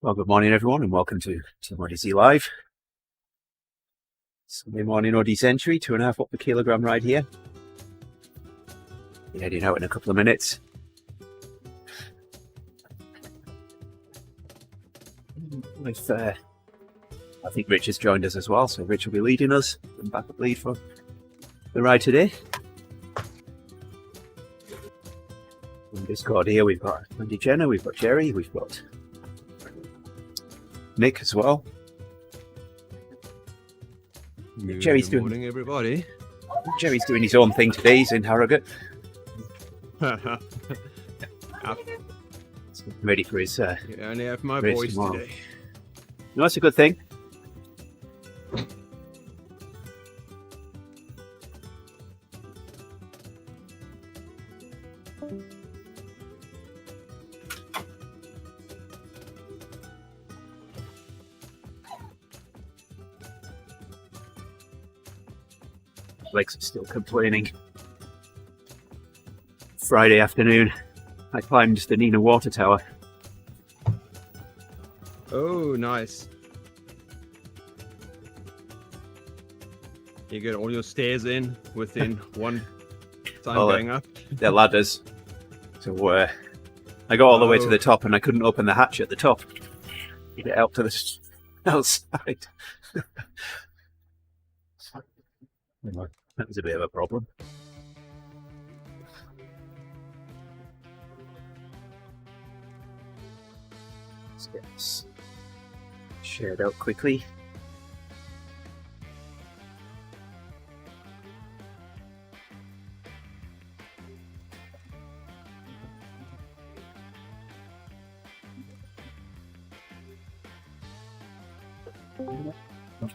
Well, good morning, everyone, and welcome to TeamODZ Live. Sunday morning ODZentury, 2.5 up per kilogram ride here. Be heading out in a couple of minutes. With, I think Rich has joined us as well, so Rich will be leading us and backup lead for the ride today. In Discord here, we've got Andy Jenner, we've got Jerry, we've got Nick as well. Jerry's Good morning, everybody. Jerry's doing his own thing today. He's in Harrogate. Ready for his You only have my race voice tomorrow. today. No, that's a good thing. Legs are still complaining. Friday afternoon, I climbed the Nina water tower. Oh, nice. You get all your stairs in within one time Well, going up. They're ladders. So I got all the way to the top and I couldn't open the hatch at the top to get out to the outside. That was a bit of a problem. Let's get this shared out quickly.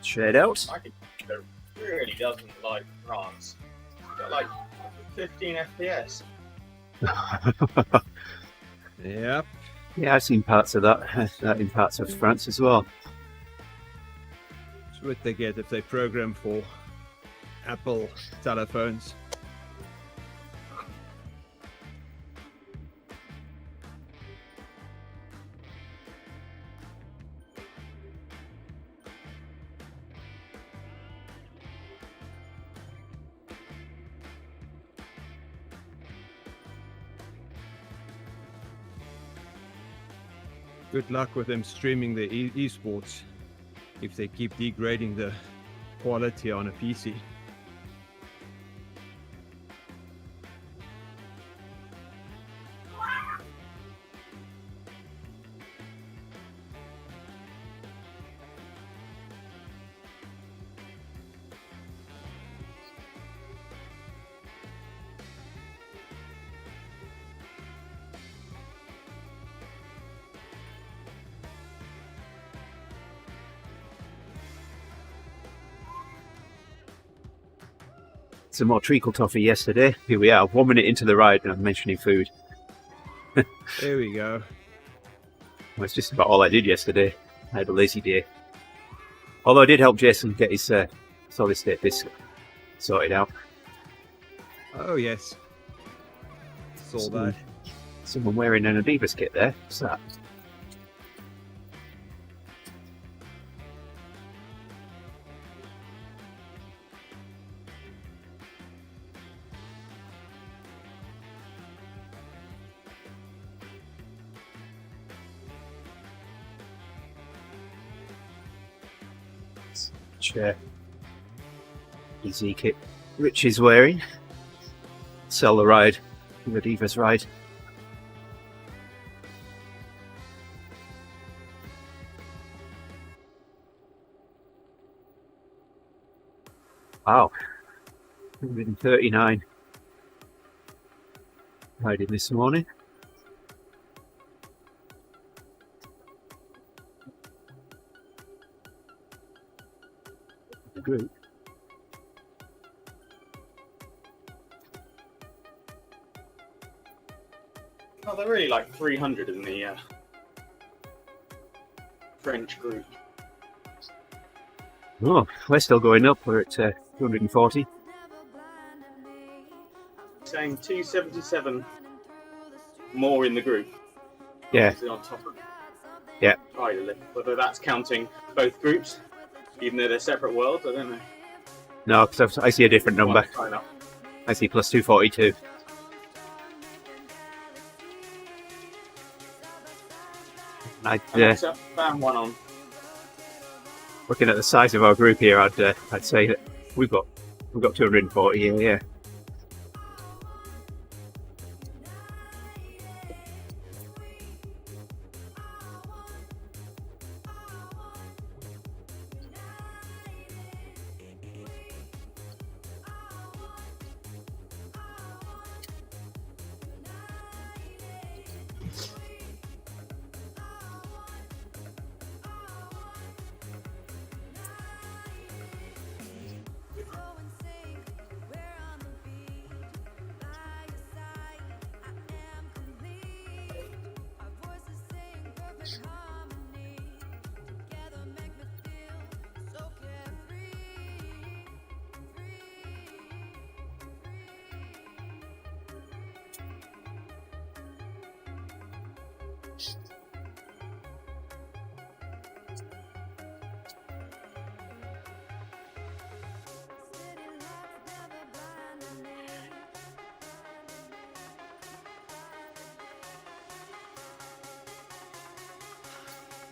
Shared out. Really doesn't like France. It's got like 15 FPS. Yep. Yeah, I've seen parts of that in parts of France as well. That's what they get if they program for Apple telephones. Good luck with them streaming the eSports if they keep degrading the quality on a PC. Some more treacle toffee yesterday. Here we are, 1 minute into the ride and I'm mentioning food. There we go. Well, it's just about all I did yesterday. I had a lazy day. Although I did help Jason get his solid state biscuit sorted out. Oh, yes. Saw that. Someone wearing an Adidas kit there. What's that? Chair. Easy kit. Rich is wearing. Sell the ride. The Divas ride. Wow. 139 riding this morning. The group. Oh, they're really like 300 in the French group. Oh, we're still going up. We're at 240. Saying 277 more in the group. Yeah. Obviously on top of Yeah. Ideally. Whether that's counting both groups, even though they're separate worlds, I don't know. No, because I see a different number. Sign up. I see plus 242. Found one on. Looking at the size of our group here, I'd say that we've got 240 here. Yeah.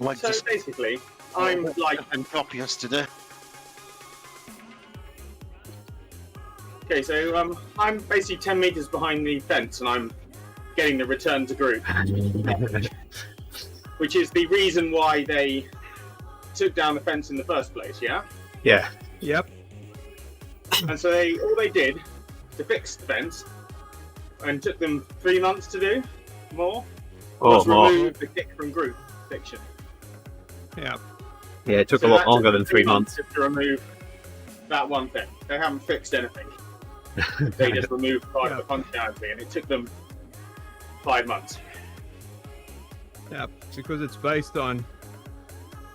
Like So basically, I'm like, and top yesterday. okay, so I'm basically 10 meters behind the fence, and I'm getting the return to group, which is the reason why they took down the fence in the first place. Yeah. Yeah. Yep. And so all they did to fix the fence, and took them 3 months to do more, was more. remove the kick from group fiction. Yeah. Yeah, it took So a lot that took longer than 3 months. just to remove that one thing. They haven't fixed anything. They just removed part of the functionality, and it took them 5 months. Yeah. Because it's based on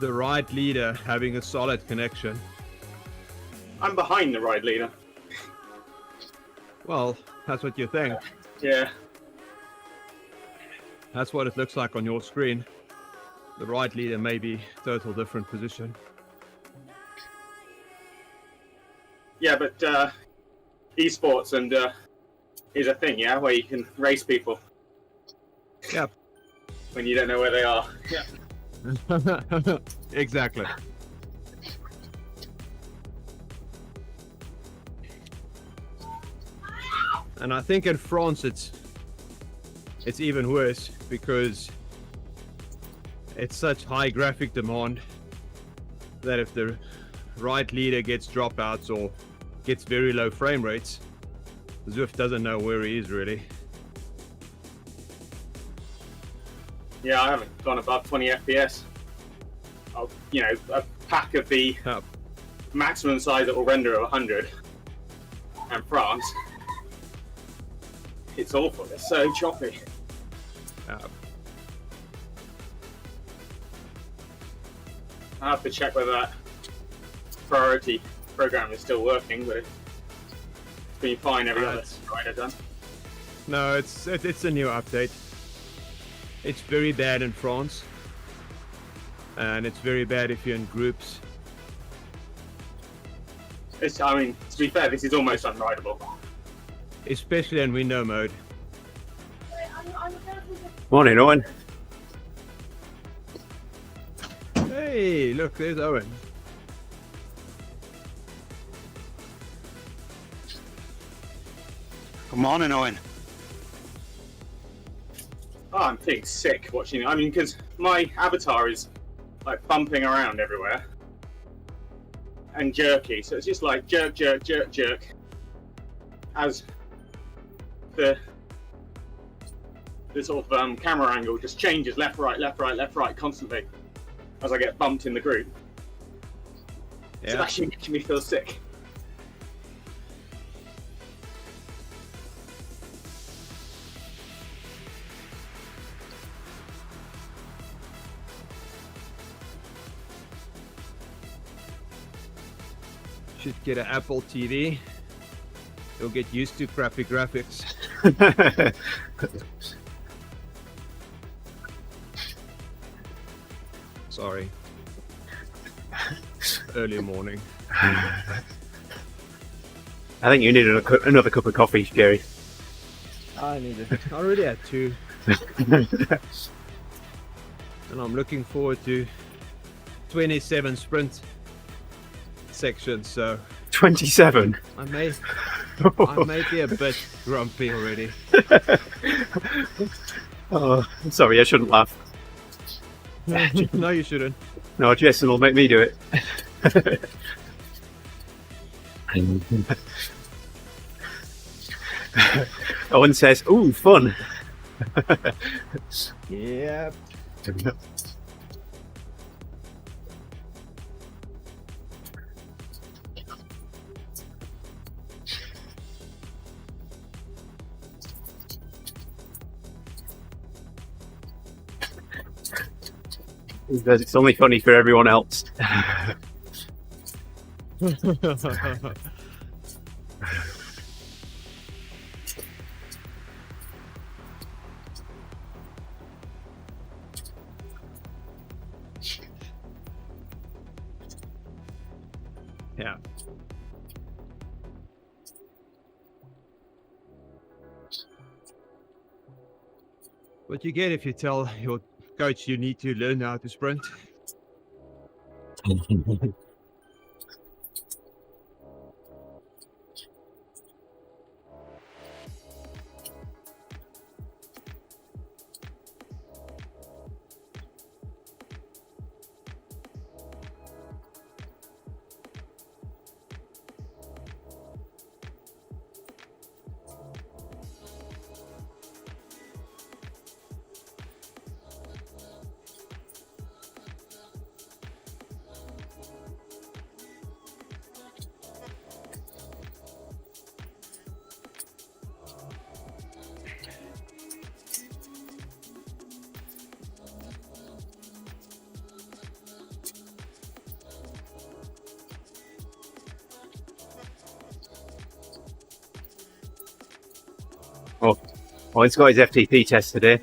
the ride leader having a solid connection. I'm behind the ride leader. Well, that's what you think. Yeah. That's what it looks like on your screen. The ride leader may be total different position. Yeah, but eSports and is a thing, yeah, where you can race people. Yep. When you don't know where they are. Yeah. Exactly. And I think in France it's even worse because it's such high graphic demand that if the ride leader gets dropouts or gets very low frame rates, Zwift doesn't know where he is really. Yeah, I haven't gone above 20 FPS. A pack of the maximum size that will render of 100, and France, it's awful. It's so choppy. I have to check whether that priority program is still working, but it's been fine every other ride I've done. No, it's a new update. It's very bad in France, and it's very bad if you're in groups. To be fair, this is almost unrideable. Especially in window mode. Morning, Owen. Hey, look, there's Owen. Good morning, Owen. Oh, I'm feeling sick watching it. Because my avatar is like bumping around everywhere and jerky, so it's just like jerk, jerk, jerk, jerk. As the sort of camera angle just changes left, right, left, right, left, right constantly as I get bumped in the group. It's actually making me feel sick. Should get an Apple TV. You'll get used to crappy graphics. Sorry. Early morning. I think you need another cup of coffee, Jerry. I need it. I already had 2. And I'm looking forward to 27 sprint sections, so 27. I may be a bit grumpy already. Oh, I'm sorry, I shouldn't laugh. No, you shouldn't. No, Jason will make me do it. Owen says, "Ooh, fun." Yeah. Because it's only funny for everyone else. Yeah. What you get if you tell your coach you need to learn how to sprint. Oh, he's got his FTP test today.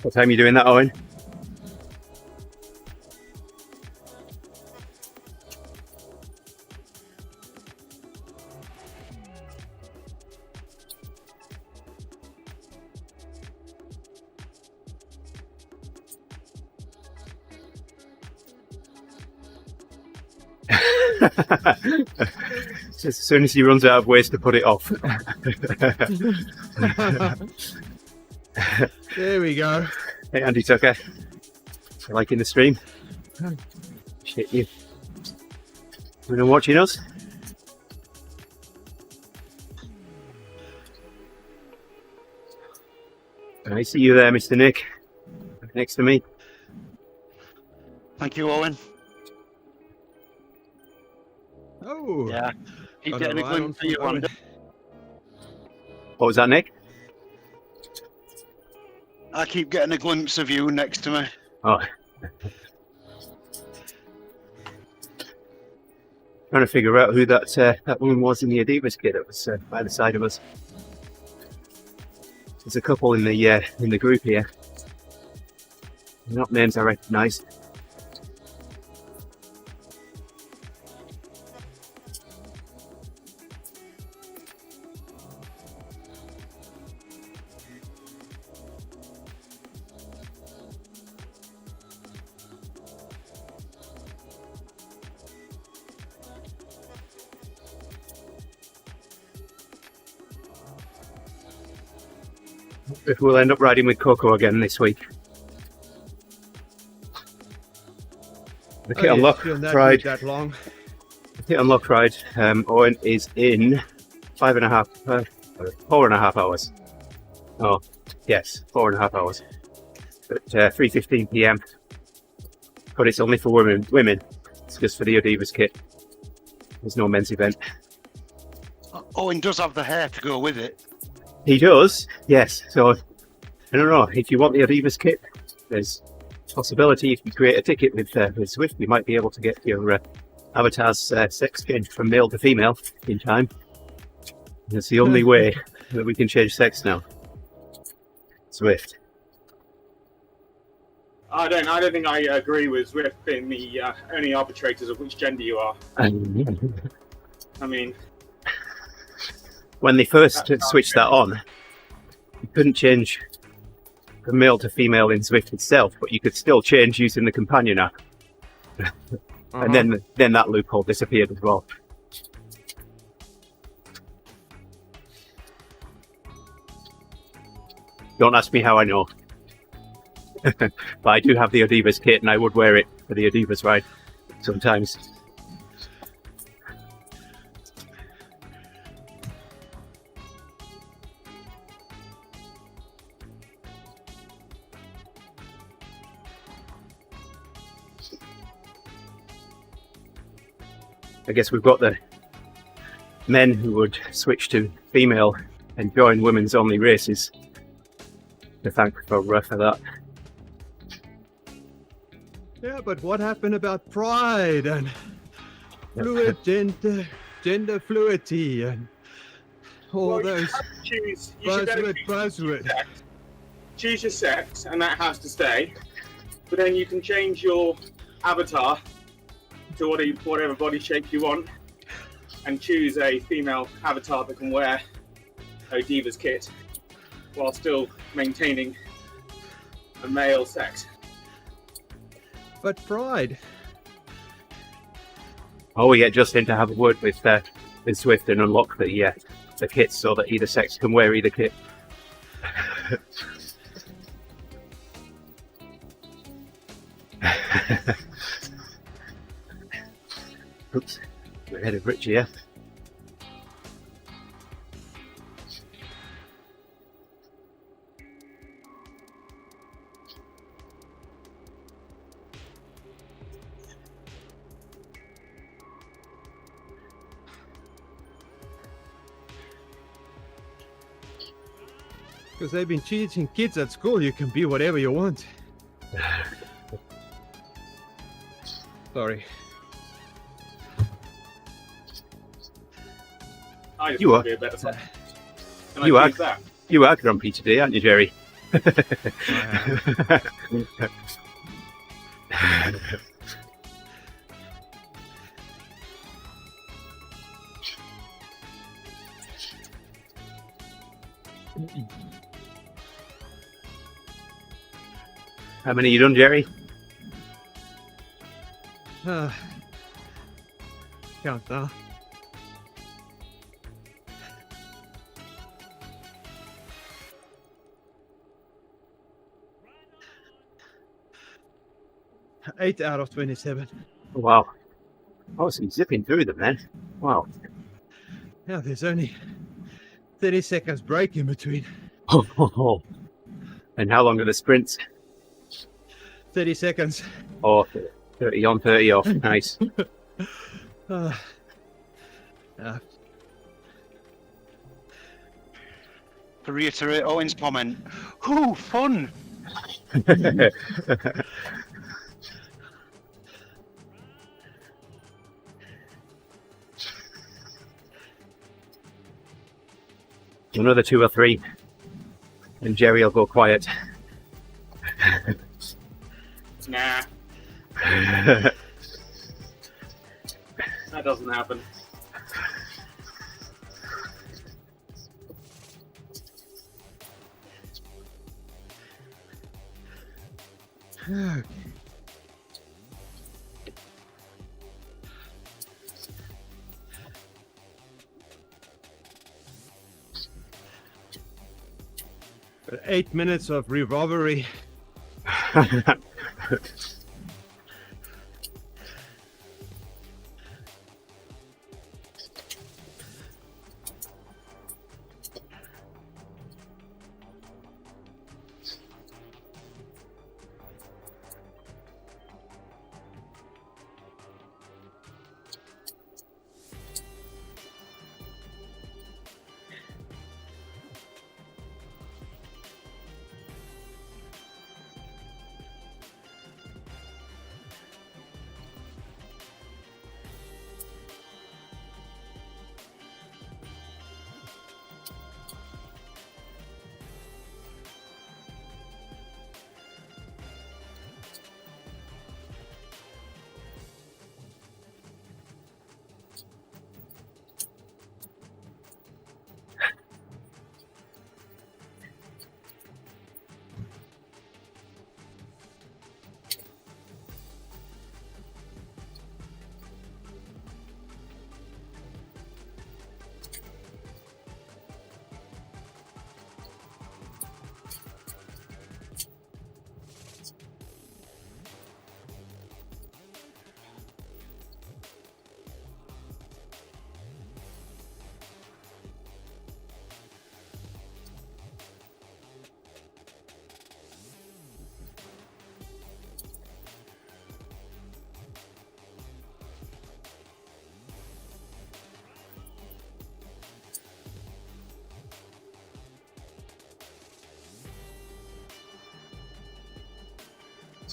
What time are you doing that, Owen? Just as soon as he runs out of ways to put it off. There we go. Hey, Andy Tucker. You liking the stream? Shit, you. You been watching us? I see you there, Mr. Nick. Next to me. Thank you, Owen. Oh. Yeah. Keep Got getting a a ride glimpse on of you Owen. one day. What was that, Nick? I keep getting a glimpse of you next to me. Oh. Trying to figure out who that woman was in the Adidas kit that was by the side of us. There's a couple in the group here. Not names I recognise. If we'll end up riding with Coco again this week. The kit unlock ride. That long. The kit unlock ride. Owen is in 4.5 hours. Oh, yes, 4.5 hours. At 3:15 p.m. But it's only for women. It's just for the Adidas kit. There's no men's event. Owen does have the hair to go with it. He does, yes. So I don't know if you want the Adidas kit. There's a possibility if you create a ticket with Zwift, you might be able to get your avatar's sex change from male to female in time. That's the only way that we can change sex now. Zwift. I don't think I agree with Zwift being the only arbitrators of which gender you are. I mean, when they first That's switched that on, you couldn't change from male to female in Zwift itself, but you could still change using the companion app. And then that loophole disappeared as well. Don't ask me how I know. But I do have the ODZentury kit, and I would wear it for the ODZentury ride sometimes. I guess we've got the men who would switch to female and join women's only races to thank for that. Yeah, but what happened about pride and fluid gender fluidity and all those buzzwords? Choose your sex, and that has to stay. But then you can change your avatar to whatever body shape you want, and choose a female avatar that can wear ODZentury kit while still maintaining a male sex. But pride. Oh, we get Justin to have a word with Zwift and unlock the kits so that either sex can wear either kit. Oops, we're ahead of Richie, yeah. Because they've been teaching kids at school you can be whatever you want. Sorry. You are. You are grumpy today, aren't you, Jerry? How many you done, Jerry? Count now. Eight out of 27. Wow. Oh, so you're zipping through them then. Wow. Yeah, there's only 30 seconds break in between. And how long are the sprints? 30 seconds. Oh, 30 on, 30 off. Nice. To reiterate Owen's comment, "Ooh, fun!" Another 2 or 3, and Jerry will go quiet. Nah. That doesn't happen. But 8 minutes of revolvery.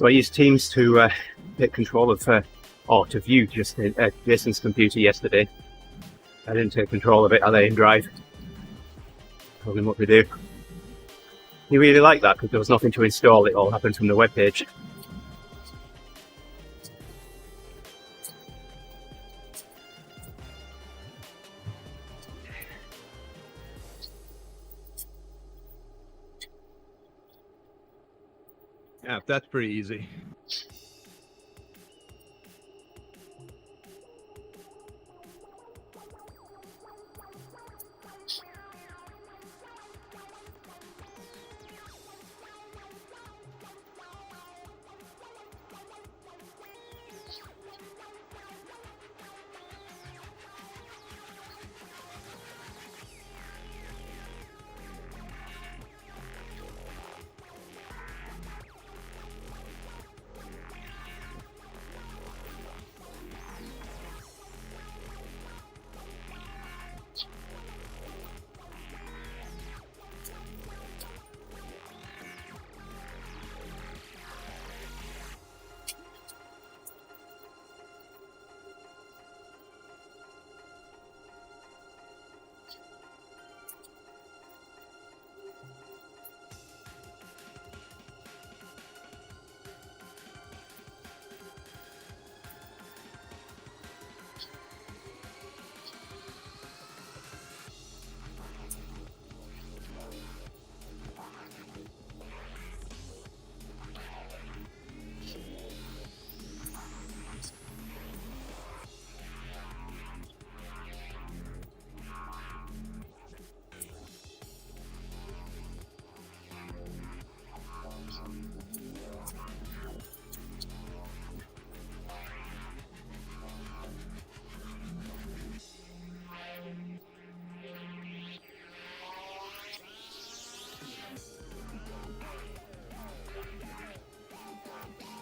So I used Teams to take control of, or to view just Jason's computer yesterday. I didn't take control of it. I let him drive. Told him what to do. He really liked that because there was nothing to install. It all happened from the web page. Yeah, that's pretty easy.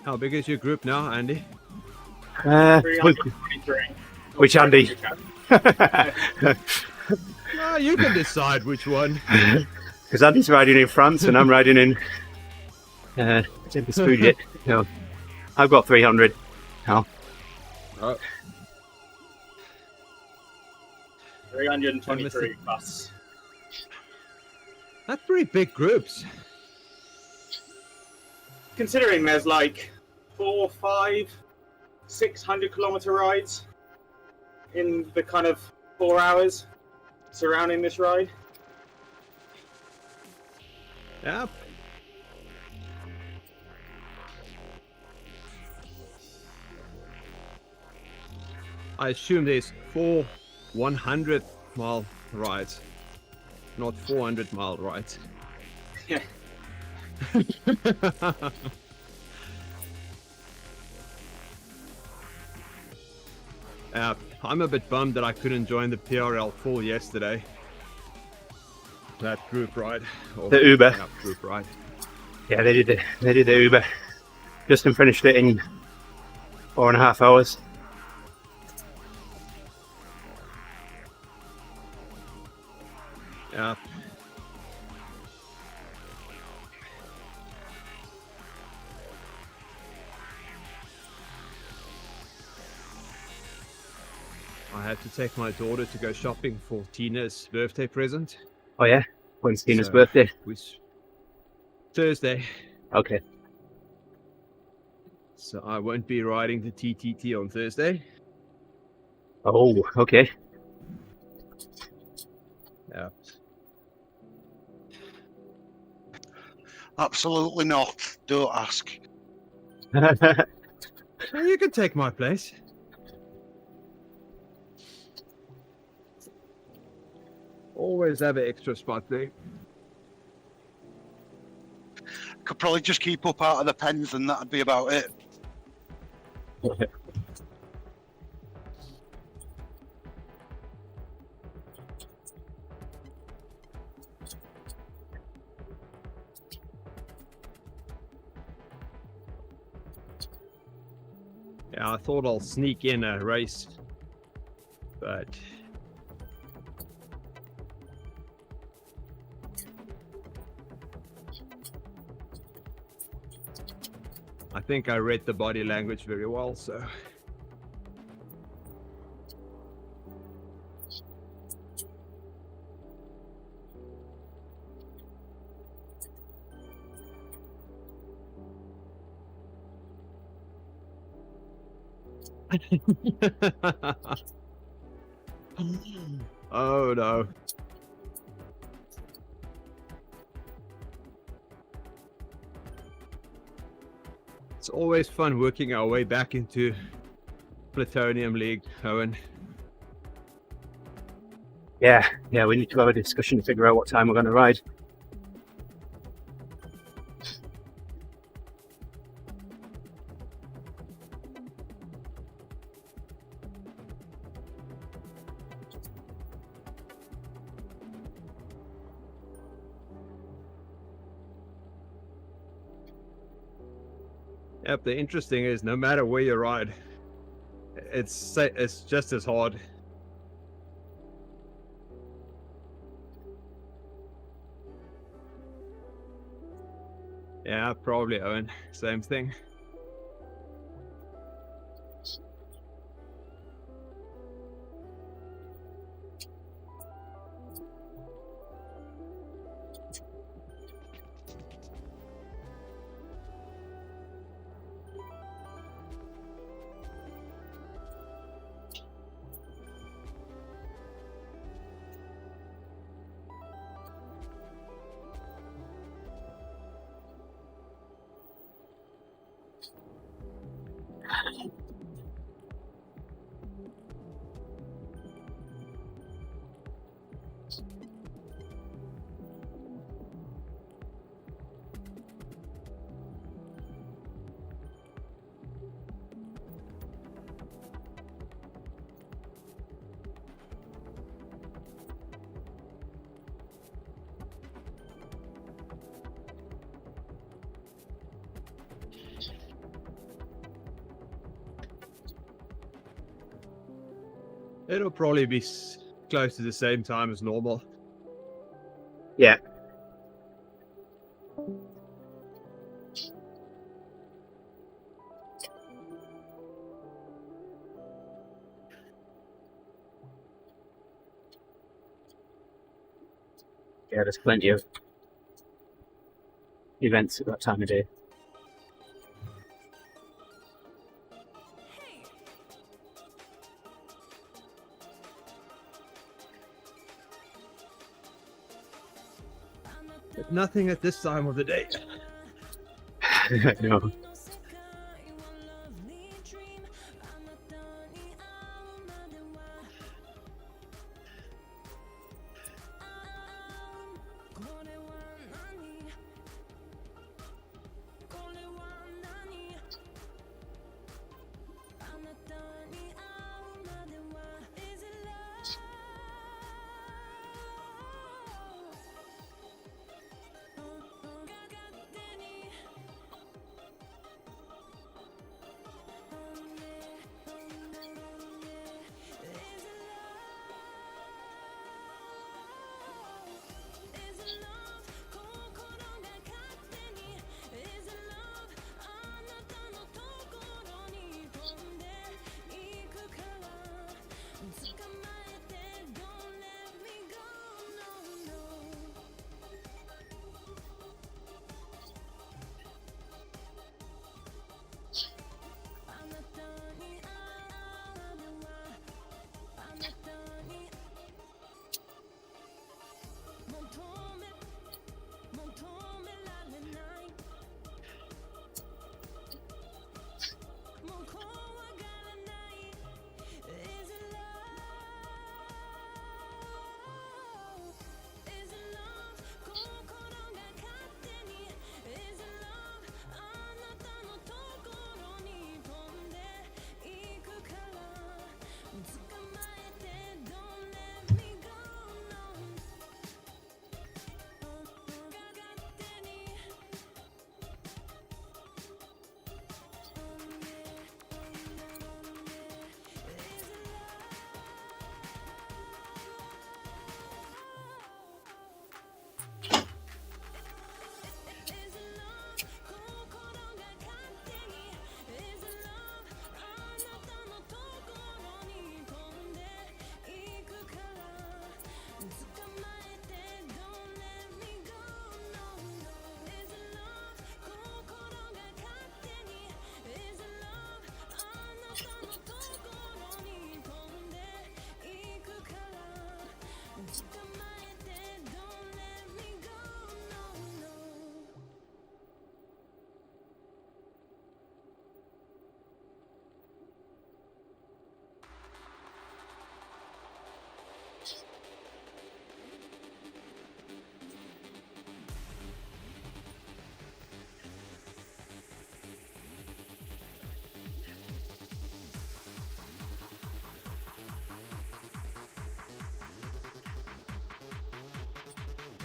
How big is your group now, Andy? 323. Which Andy? Well, you can decide which one. Because Andy's riding in France and I'm riding in Tempus Fugit. No, I've got 300 now. Oh. 323 plus. That's pretty big groups. Considering there's like 4, 5, 600-kilometer rides in the kind of 4 hours surrounding this ride. Yep. I assume there's 4 100-mile rides, not 400-mile rides. Yeah. I'm a bit bummed that I couldn't join the PRL full yesterday. That group ride. Or, The Uber. Yeah, group ride. Yeah, they did the Uber. Justin finished it in 4.5 hours. Yeah. I had to take my daughter to go shopping for Tina's birthday present. Oh yeah? When's Tina's So, birthday? Which Thursday. Okay. So I won't be riding the TTT on Thursday. Oh, okay. Yeah. Absolutely not. Don't ask. Well, you can take my place. Always have an extra spot there. Could probably just keep up out of the pens and that'd be about it. Yeah, I thought I'll sneak in a race, but I think I read the body language very well, so. Oh no. It's always fun working our way back into Plutonium League, Owen. Yeah, we need to have a discussion to figure out what time we're going to ride. Yep, the interesting is no matter where you ride, it's just as hard. Yeah, probably, Owen. Same thing. It'll probably be close to the same time as normal. Yeah. Yeah, there's plenty of events at that time of day. But nothing at this time of the day. No.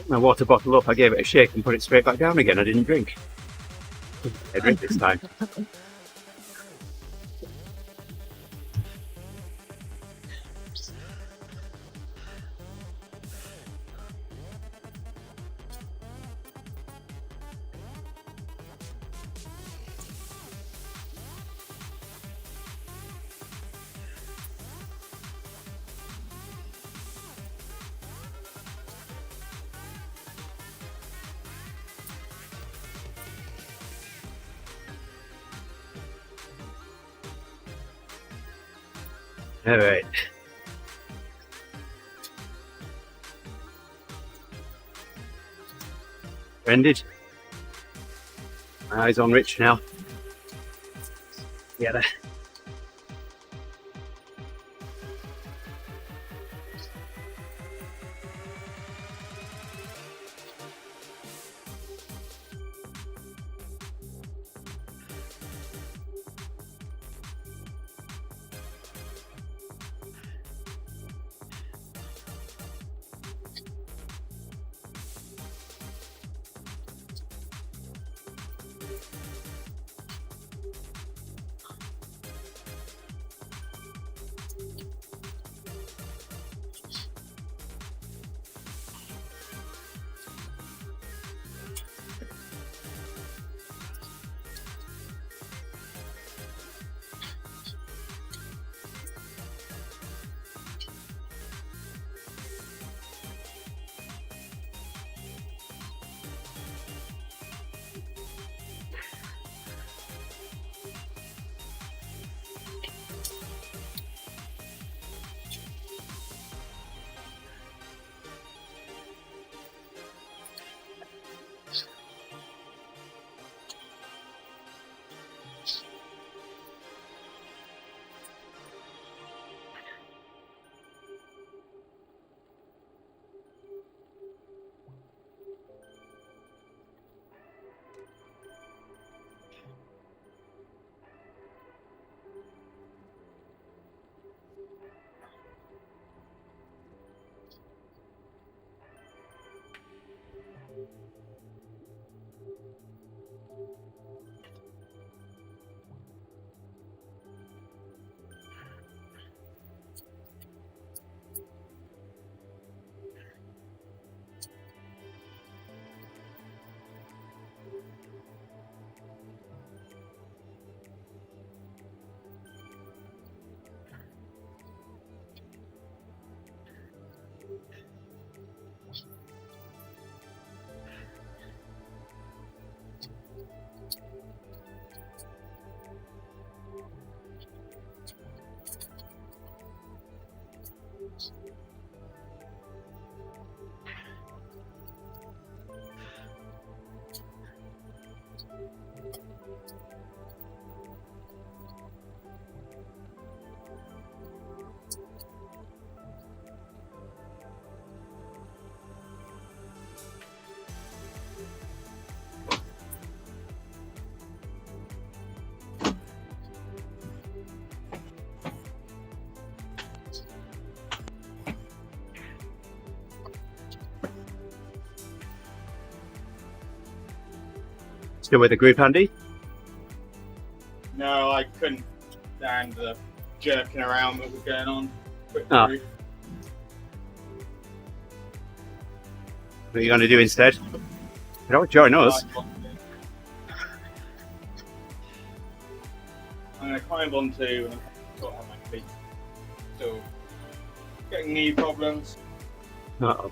my water bottle up, I gave it a shake and put it straight back down again. I didn't drink. I drink this time. All right. Ended. Eyes on Rich now. Yeah, there. Still with the group, Andy? No, I couldn't stand the jerking around that was going on. Ah. What are you going to do instead? You don't join us. I'm going to climb onto and sort out my feet. Still getting knee problems. Uh-oh.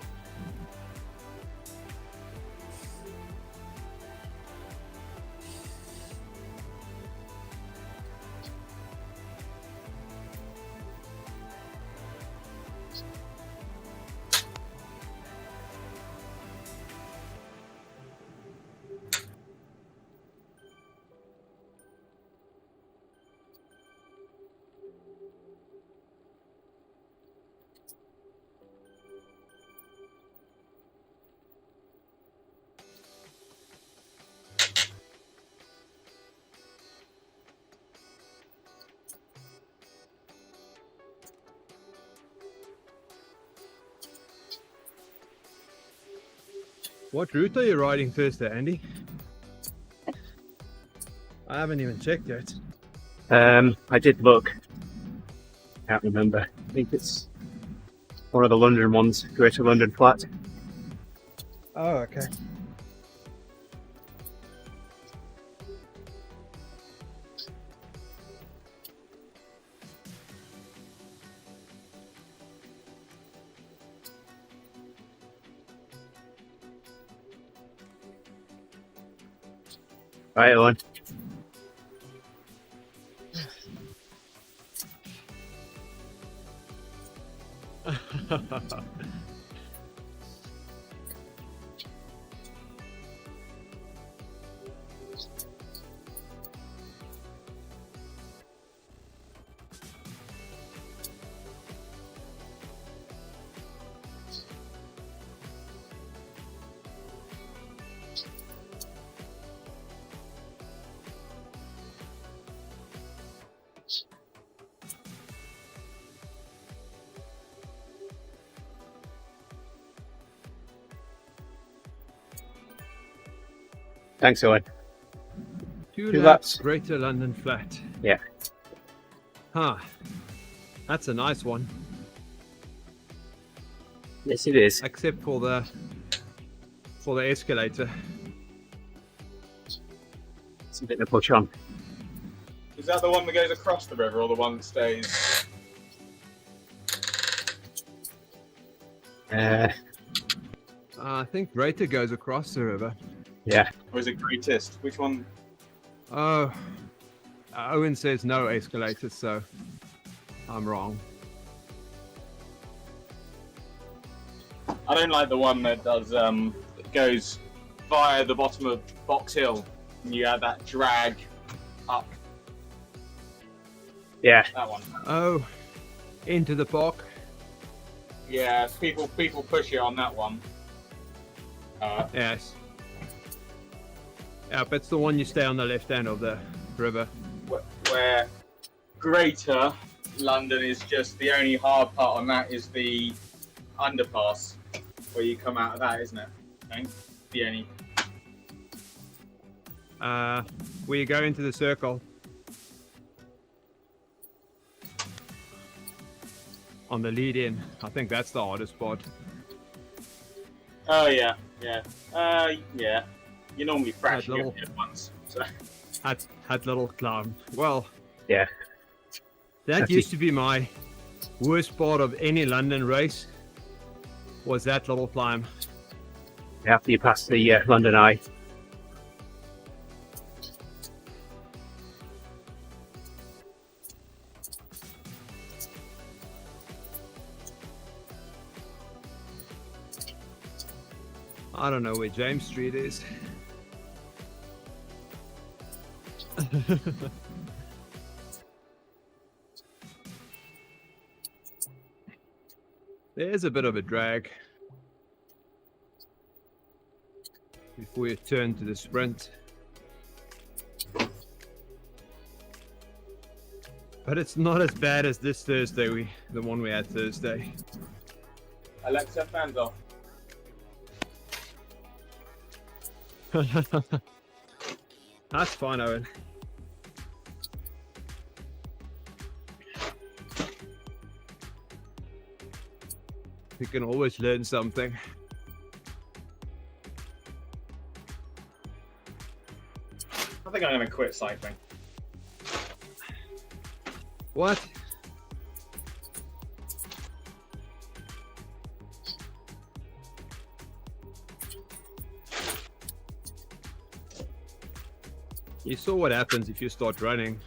What route are you riding Thursday, Andy? I haven't even checked yet. I did look. Can't remember. I think it's one of the London ones, Greater London Flat. Oh, okay. Right on. Thanks, Owen. Two Two laps, laps. Greater London Flat. Yeah. Huh. That's a nice one. Yes, it is. Except for the escalator. It's a bit of a push on. Is that the one that goes across the river or the one that stays? I think Greater goes across the river. Yeah. Or is it greatest? Which one? Oh, Owen says no escalator, so I'm wrong. I don't like the one that does that goes via the bottom of Box Hill and you have that drag up. Yeah. That one. Oh, into the park. Yeah, people push you on that one. Yes. Yep, it's the one you stay on the left hand of the river. Where Greater London is just the only hard part on that is the underpass where you come out of that, isn't it? I think the only. Where you go into the circle. On the lead in. I think that's the hardest spot. Oh yeah. Yeah. You normally frash That little- your head once. So. Had little climb. Well, Yeah. that That's used to be my worst part of any London race. Was that little climb. After you pass the London Eye. I don't know where James Street is. There's a bit of a drag before you turn to the sprint. But it's not as bad as this Thursday, the one we had Thursday. Alexa, fans off. That's fine, Owen. You can always learn something. I think I'm going to quit cycling. What? You saw what happens if you start running.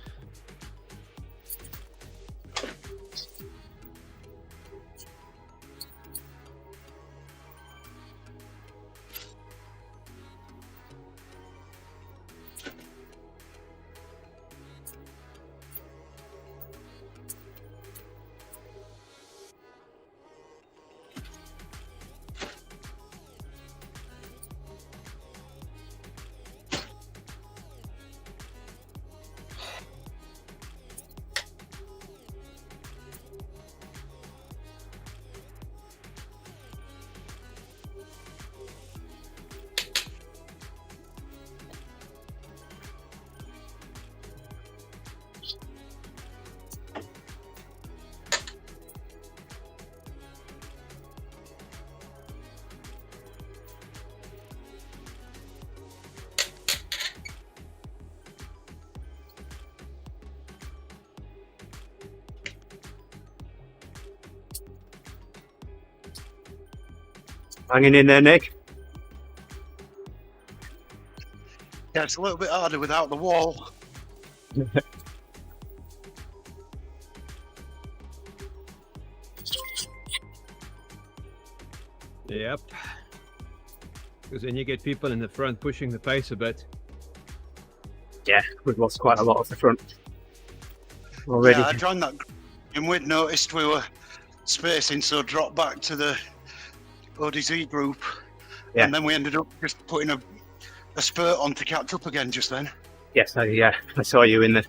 Hanging in there, Nick. Yeah, it's a little bit harder without the wall. Yep. Because then you get people in the front pushing the pace a bit. Yeah, we've lost quite a lot of the front already. Yeah, I joined that group and we'd noticed we were spacing, so dropped back to the ODZ group. Yeah. And then we ended up just putting a spurt on to catch up again just then. Yes, I saw you in the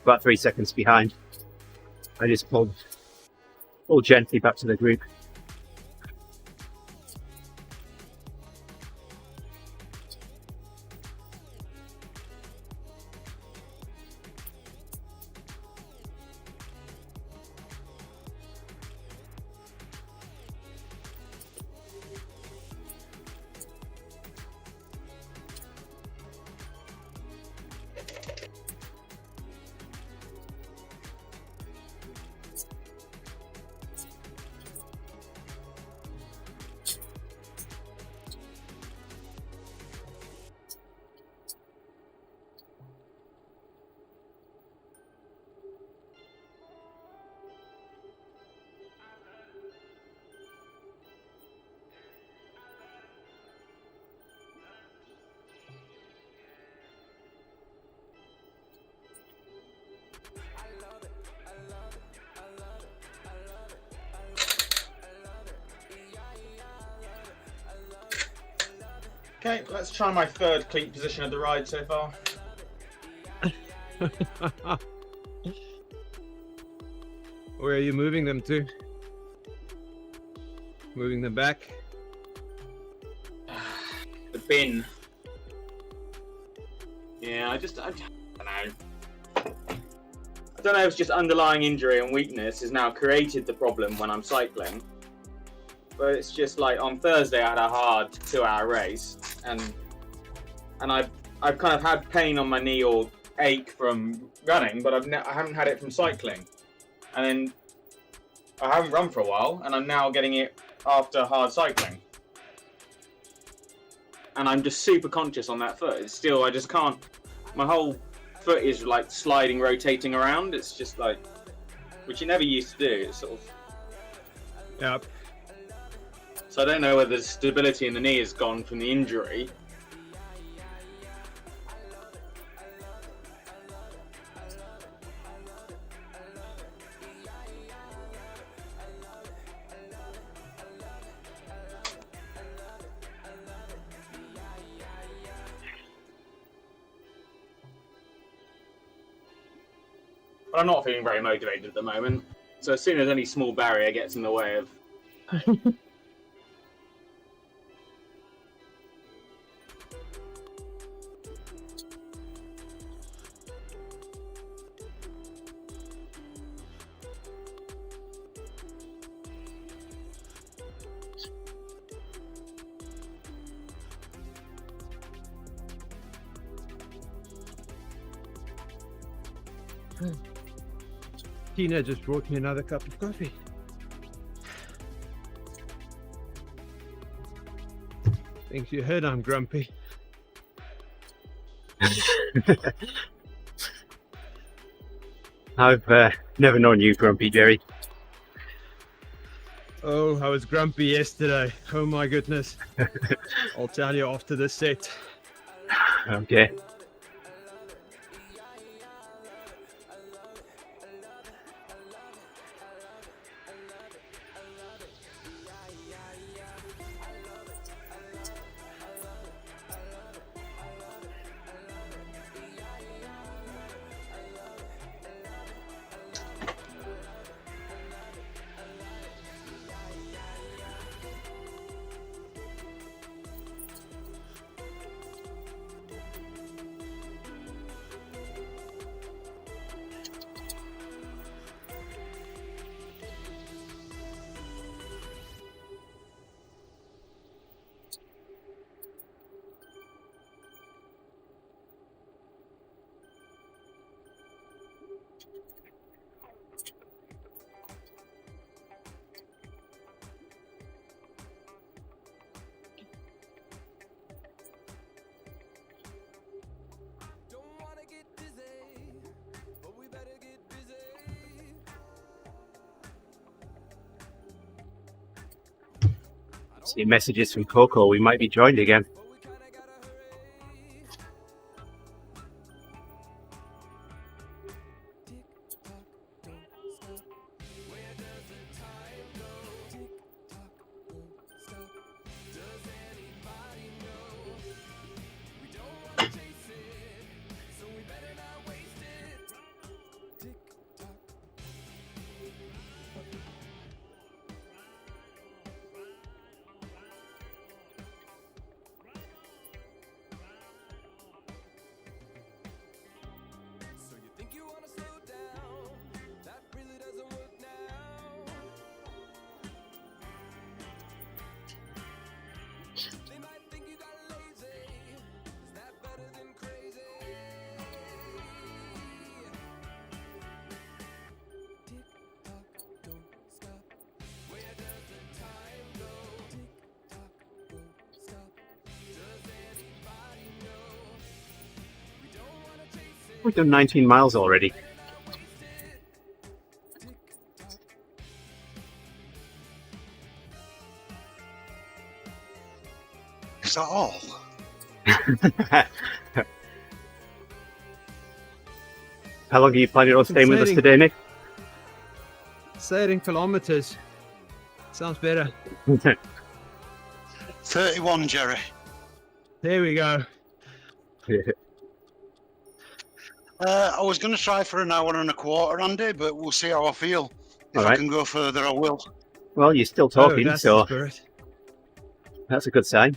about 3 seconds behind. I just pulled gently back to the group. Okay, let's try my third cleat position of the ride so far. Where are you moving them to? Moving them back? The bin. Yeah, I don't know. I don't know if it's just underlying injury and weakness has now created the problem when I'm cycling. But it's just like on Thursday I had a hard 2-hour race and I've kind of had pain on my knee or ache from running, but I haven't had it from cycling. And then I haven't run for a while and I'm now getting it after hard cycling. And I'm just super conscious on that foot. It's still, I just can't, my whole foot is like sliding, rotating around. It's just like, which you never used to do. It's sort of. Yep. So I don't know whether the stability in the knee has gone from the injury. But I'm not feeling very motivated at the moment. So as soon as any small barrier gets in the way of... Tina just brought me another cup of coffee. Thinks you heard I'm grumpy. I've never known you grumpy, Jerry. Oh, I was grumpy yesterday. Oh my goodness. I'll tell you after the set. Okay. See messages from Coco. We might be joined again. We've done 19 miles already. Is that all? How long are you planning on staying with us Exciting. today, Nick? 13 kilometers. Sounds better. 31, Jerry. There we go. I was going to try for an hour and a quarter, Andy, but we'll see how I feel. If All I right. can go further, I will. Well, you're still Oh, talking, that's the so spirit. that's a good sign.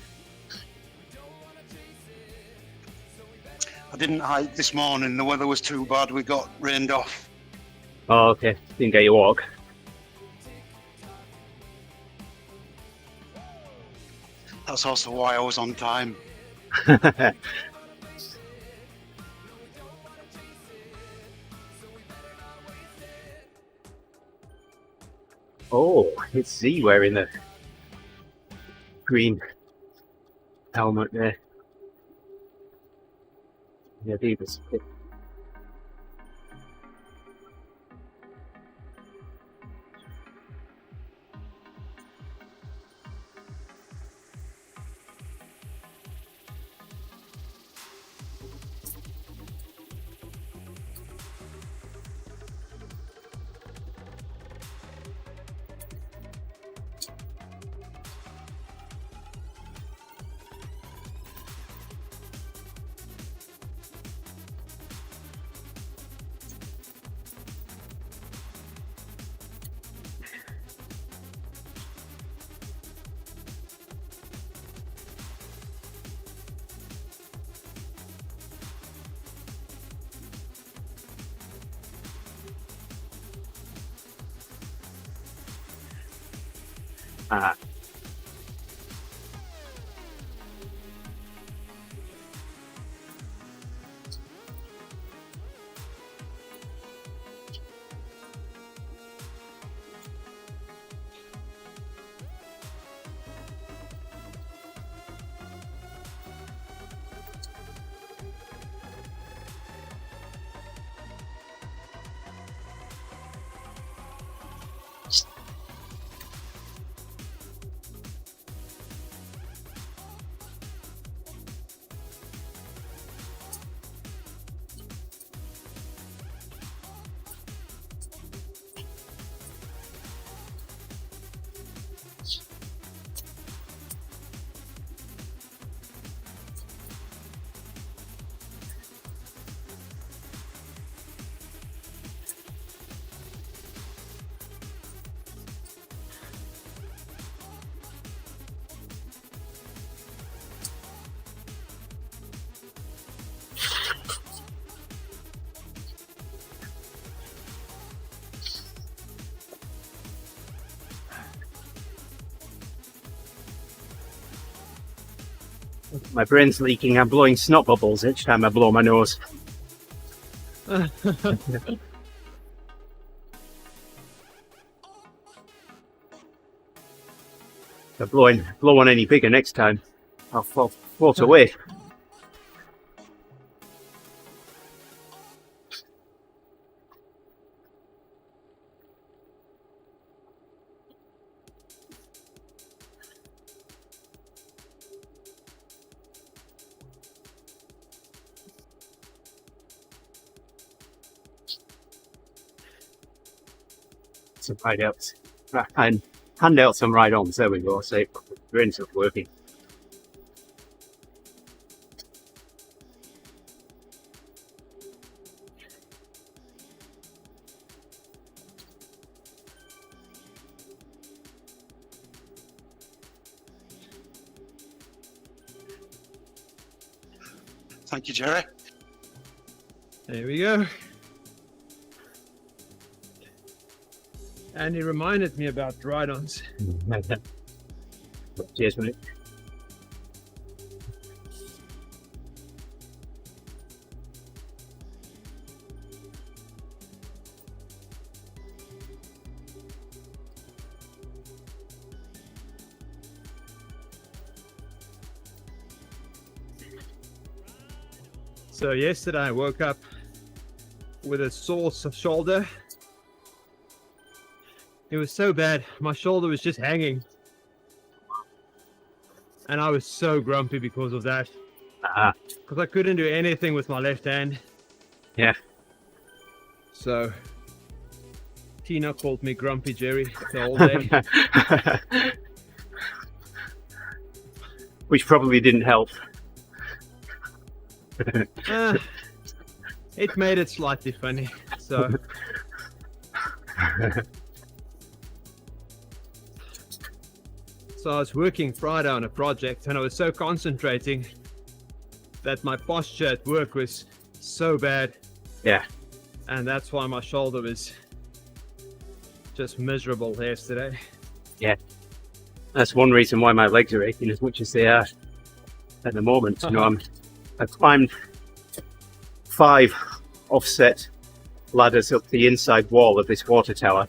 I didn't hike this morning. The weather was too bad. We got rained off. Oh, okay. Didn't get your walk. That's also why I was on time. Oh, it's Z wearing the green helmet there. Yeah, Davis. Ah. My brain's leaking. I'm blowing snot bubbles each time I blow my nose. If I blow one any bigger next time, I'll float away. some ride-outs. And hand out some ride-ons. There we go. So brains are working. Thank you, Jerry. There we go. And he reminded me about ride-ons. Cheers, mate. So yesterday I woke up with a sore shoulder. It was so bad, my shoulder was just hanging. And I was so grumpy because of that. Because I couldn't do anything with my left hand. Yeah. So Tina called me Grumpy Jerry the whole day. Which probably didn't help. It made it slightly funny. So I was working Friday on a project and I was so concentrating that my posture at work was so bad. Yeah. And that's why my shoulder was just miserable yesterday. Yeah. That's one reason why my legs are aching as much as they are at the moment. You know, I've climbed 5 offset ladders up the inside wall of this water tower.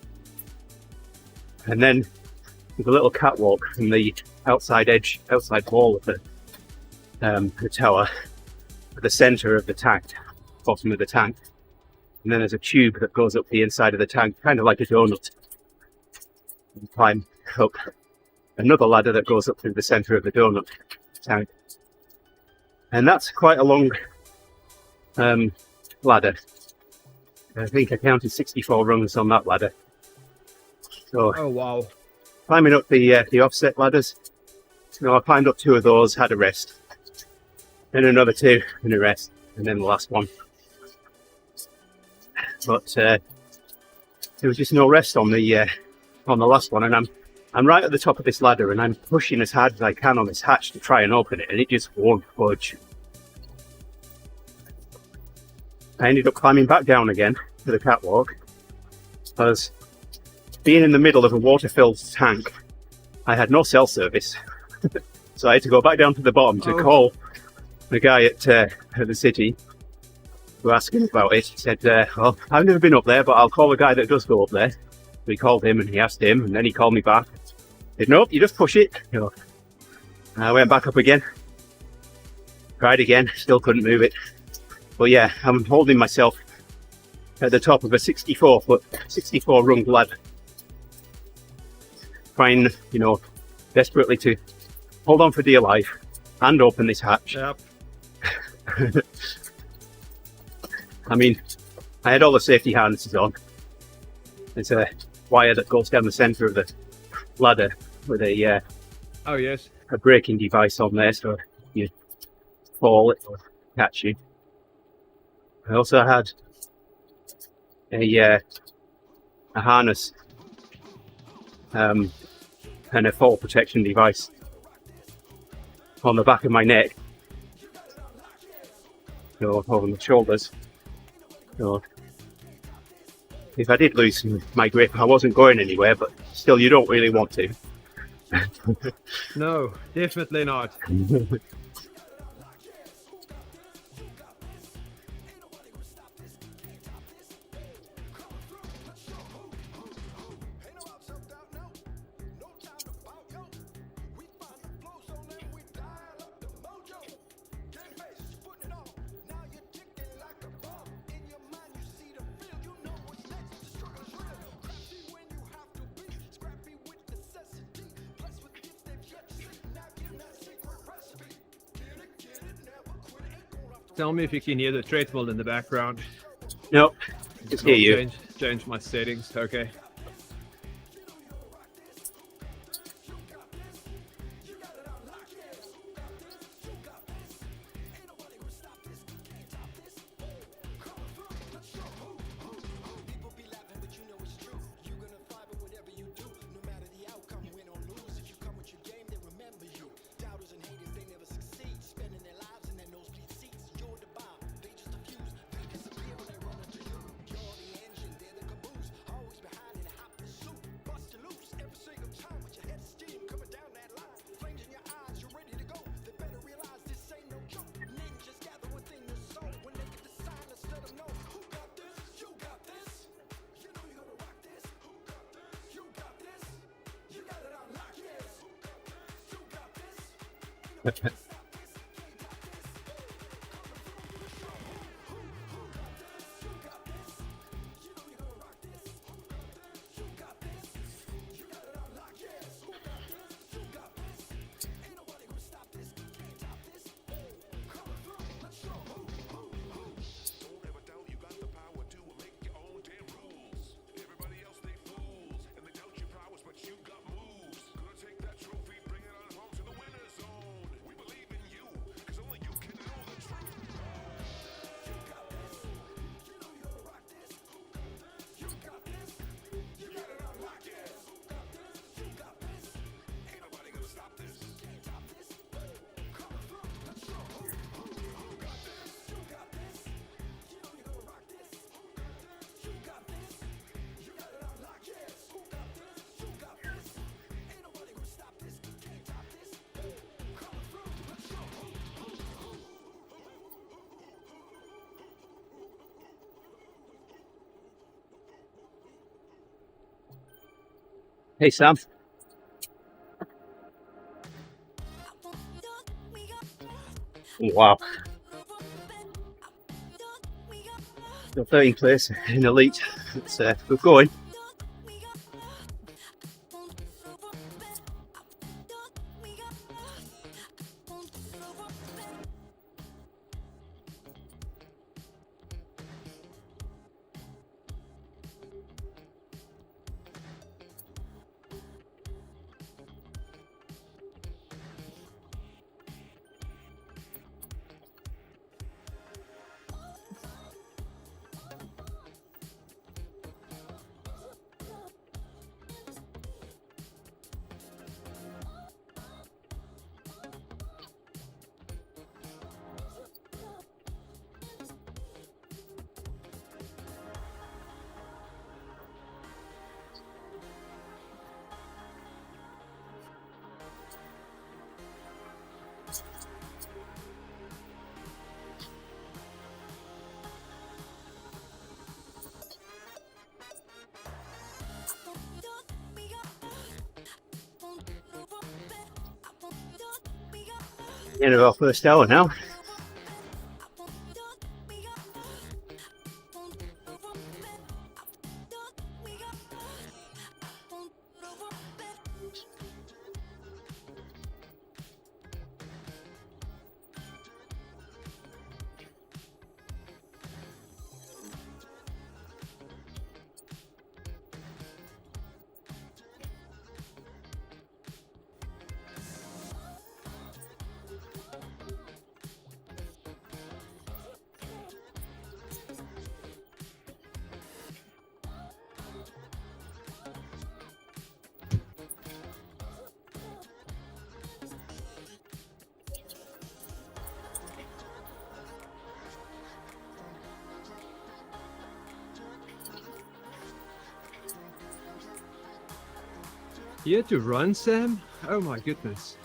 And then with a little catwalk from the outside wall of the tower at the center of the tank, bottom of the tank. And then there's a tube that goes up the inside of the tank, kind of like a donut. And climb up another ladder that goes up through the center of the donut tank. And that's quite a long ladder. I think I counted 64 rungs on that ladder. So, oh wow. Climbing up the offset ladders. So I climbed up 2 of those, had a rest. Then another 2 and a rest. And then the last one. But there was just no rest on the last one, and I'm right at the top of this ladder, and I'm pushing as hard as I can on this hatch to try and open it, and it just won't budge. I ended up climbing back down again to the catwalk, because being in the middle of a water-filled tank, I had no cell service, so I had to go back down to the bottom to call the guy at the city to ask him about it. He said, well, I've never been up there, but I'll call the guy that does go up there. So we called him and he asked him, and then he called me back. He said, nope, you just push it. You know, I went back up again, tried again, still couldn't move it. But yeah, I'm holding myself at the top of a 64 rung ladder, trying, you know, desperately to hold on for dear life and open this hatch. Yep. I mean, I had all the safety harnesses on. There's a wire that goes down the center of the ladder with a Oh yes. a braking device on there, so you fall, it will catch you. I also had a harness and a fall protection device on the back of my neck, so over the shoulders. So if I did lose my grip, I wasn't going anywhere, but still, you don't really want to. No, definitely not. Tell me if you can hear the treadmill in the background. Nope, just hear you. Change my settings. Okay. Hey, Sam. Wow. Still 13th place in elite. It's good going. End of our first hour now. You had to run, Sam? Oh my goodness.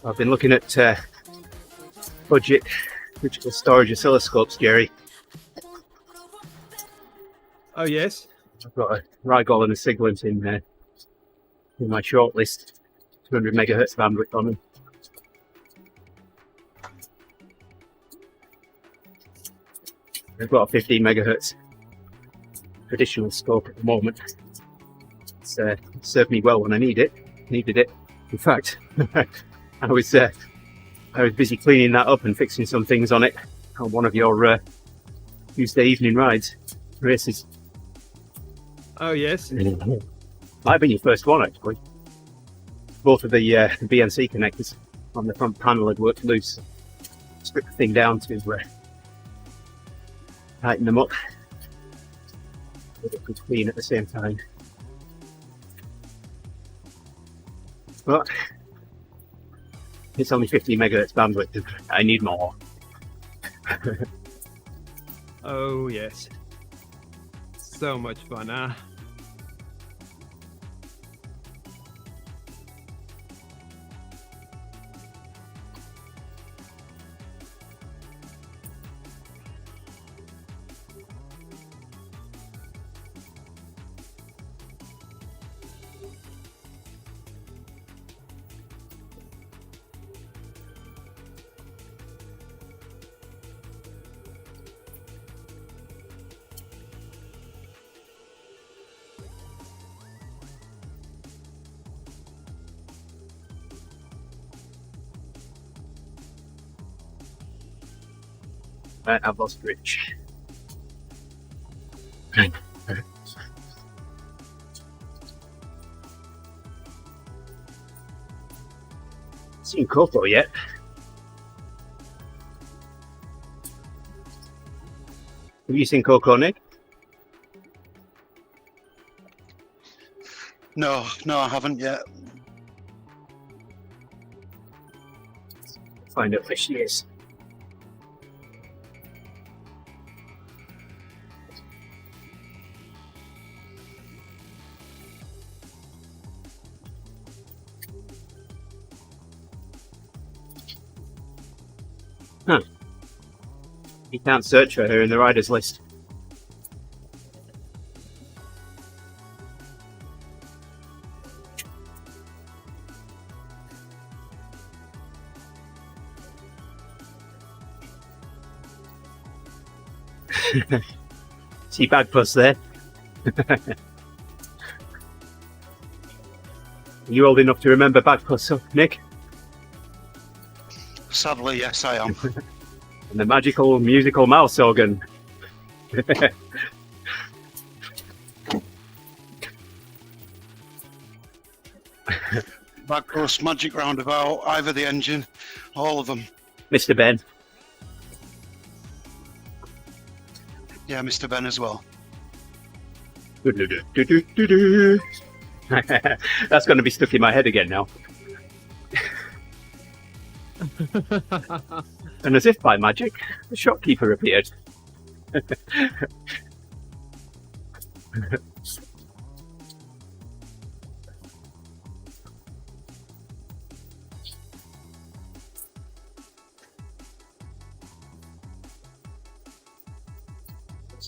I've been looking at Fugit digital storage oscilloscopes, Jerry. Oh yes? I've got a Rigol and a Siglant in my shortlist. 200 megahertz bandwidth on them. I've got a 15 megahertz traditional scope at the moment. It's served me well when I needed it. In fact, I was busy cleaning that up and fixing some things on it on one of your Tuesday evening races. Oh yes? Might have been your first one actually. Both of the BNC connectors on the front panel had worked loose. Strip the thing down to tighten them up. Get it clean at the same time. but it's only 50 megahertz bandwidth. I need more. Oh yes. So much fun, huh? Right, I've lost Rich. Seen Coco yet? Have you seen Coco, Nick? No, I haven't yet. Find out where she is. Huh. You can't search for her in the riders list. See Bagpuss there? You old enough to remember Bagpuss, Nick? Sadly, yes, I am. And the magical musical mouse organ. Bagpuss, Magic Roundabout, Ivor the Engine, all of them. Mr. Ben. Yeah, Mr. Ben as well. That's going to be stuck in my head again now. And as if by magic, the shopkeeper appeared. There's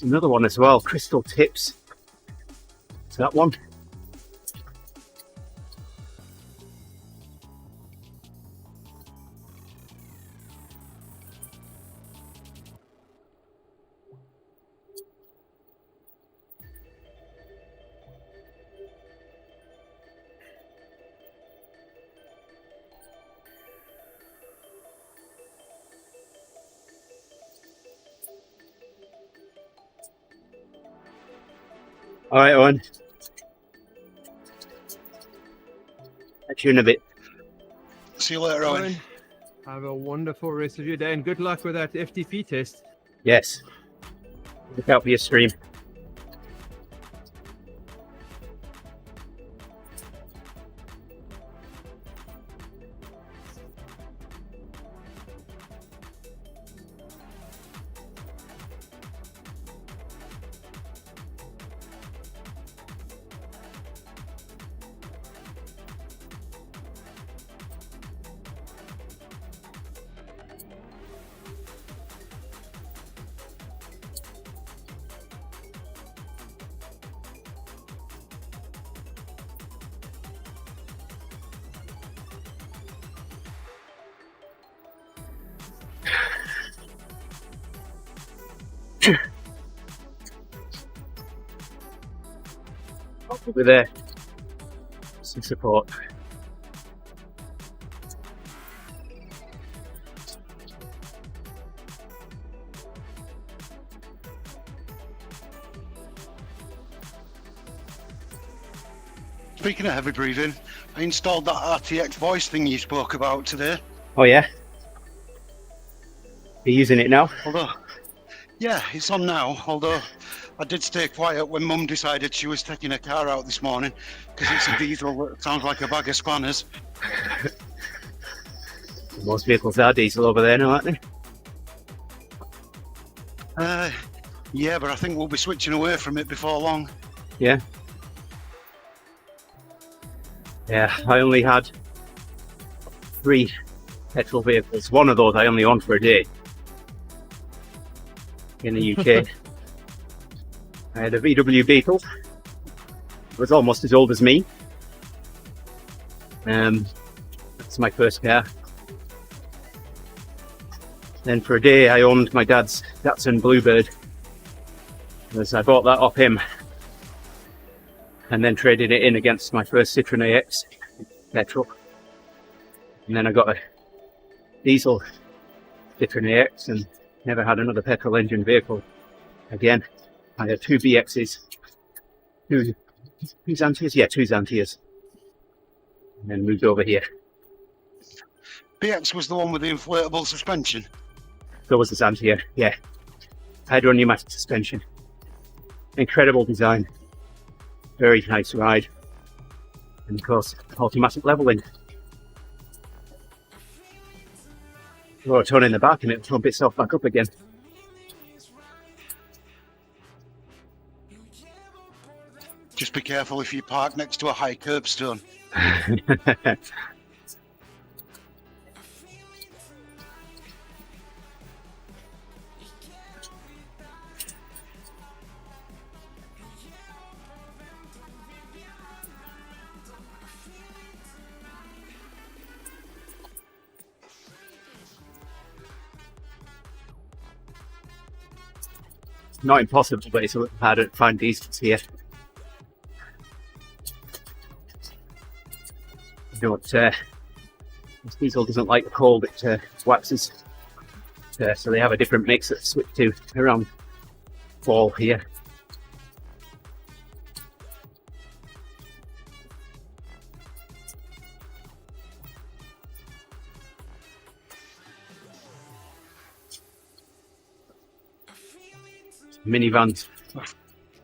another one as well, Crystal Tips. Is that one? All right, Owen. Catch you in a bit. See you later, Owen. Owen, have a wonderful rest of your day and good luck with that FTP test. Yes. Look out for your stream. Over there. Some support. Speaking of heavy breathing, I installed that RTX voice thing you spoke about today. Oh yeah? You're using it now? Although, yeah, it's on now. Although, I did stay quiet when Mum decided she was taking her car out this morning because it's a diesel that sounds like a bag of spanners. Most vehicles are diesel over there now, aren't they? Yeah, but I think we'll be switching away from it before long. Yeah. Yeah, I only had 3 petrol vehicles. One of those I only owned for a day in the UK. I had a VW Beetle. It was almost as old as me. That's my first car. Then for a day I owned my dad's Datsun Bluebird. Because I bought that off him and then traded it in against my first Citroen AX petrol. And then I got a diesel Citroen AX and never had another petrol engine vehicle again. I had 2 BXs, 2 Xantias, yeah, 2 Xantias, and then moved over here. BX was the one with the inflatable suspension. So was the Xantia, yeah. Hydro pneumatic suspension. Incredible design. Very nice ride. And of course, automatic leveling. Throw a ton in the back and it'll throw itself back up again. Just be careful if you park next to a high curbstone. Not impossible, but it's a little harder to find diesels here. You know what, this diesel doesn't like the cold, it waxes. So they have a different mix that switch to around fall here. Minivan's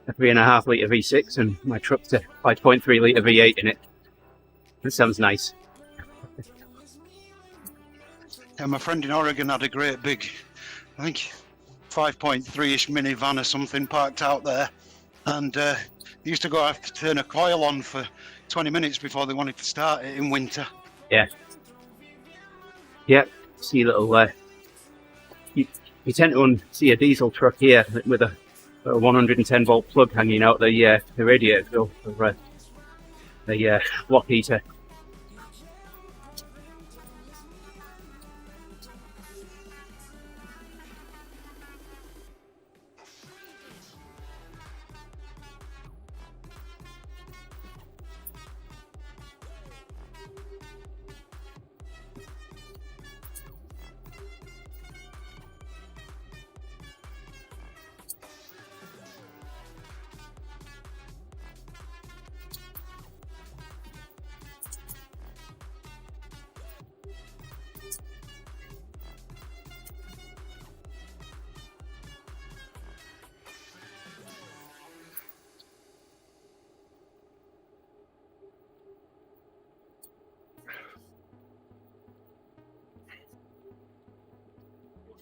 a 3.5 litre V6 and my truck's a 5.3 litre V8 in it. That sounds nice. Yeah, my friend in Oregon had a great big, I think 5.3-ish minivan or something parked out there, and they used to have to turn a coil on for 20 minutes before they wanted to start it in winter. Yeah. Yeah, see a little you tend to see a diesel truck here with a 110 volt plug hanging out the radiator for the block heater.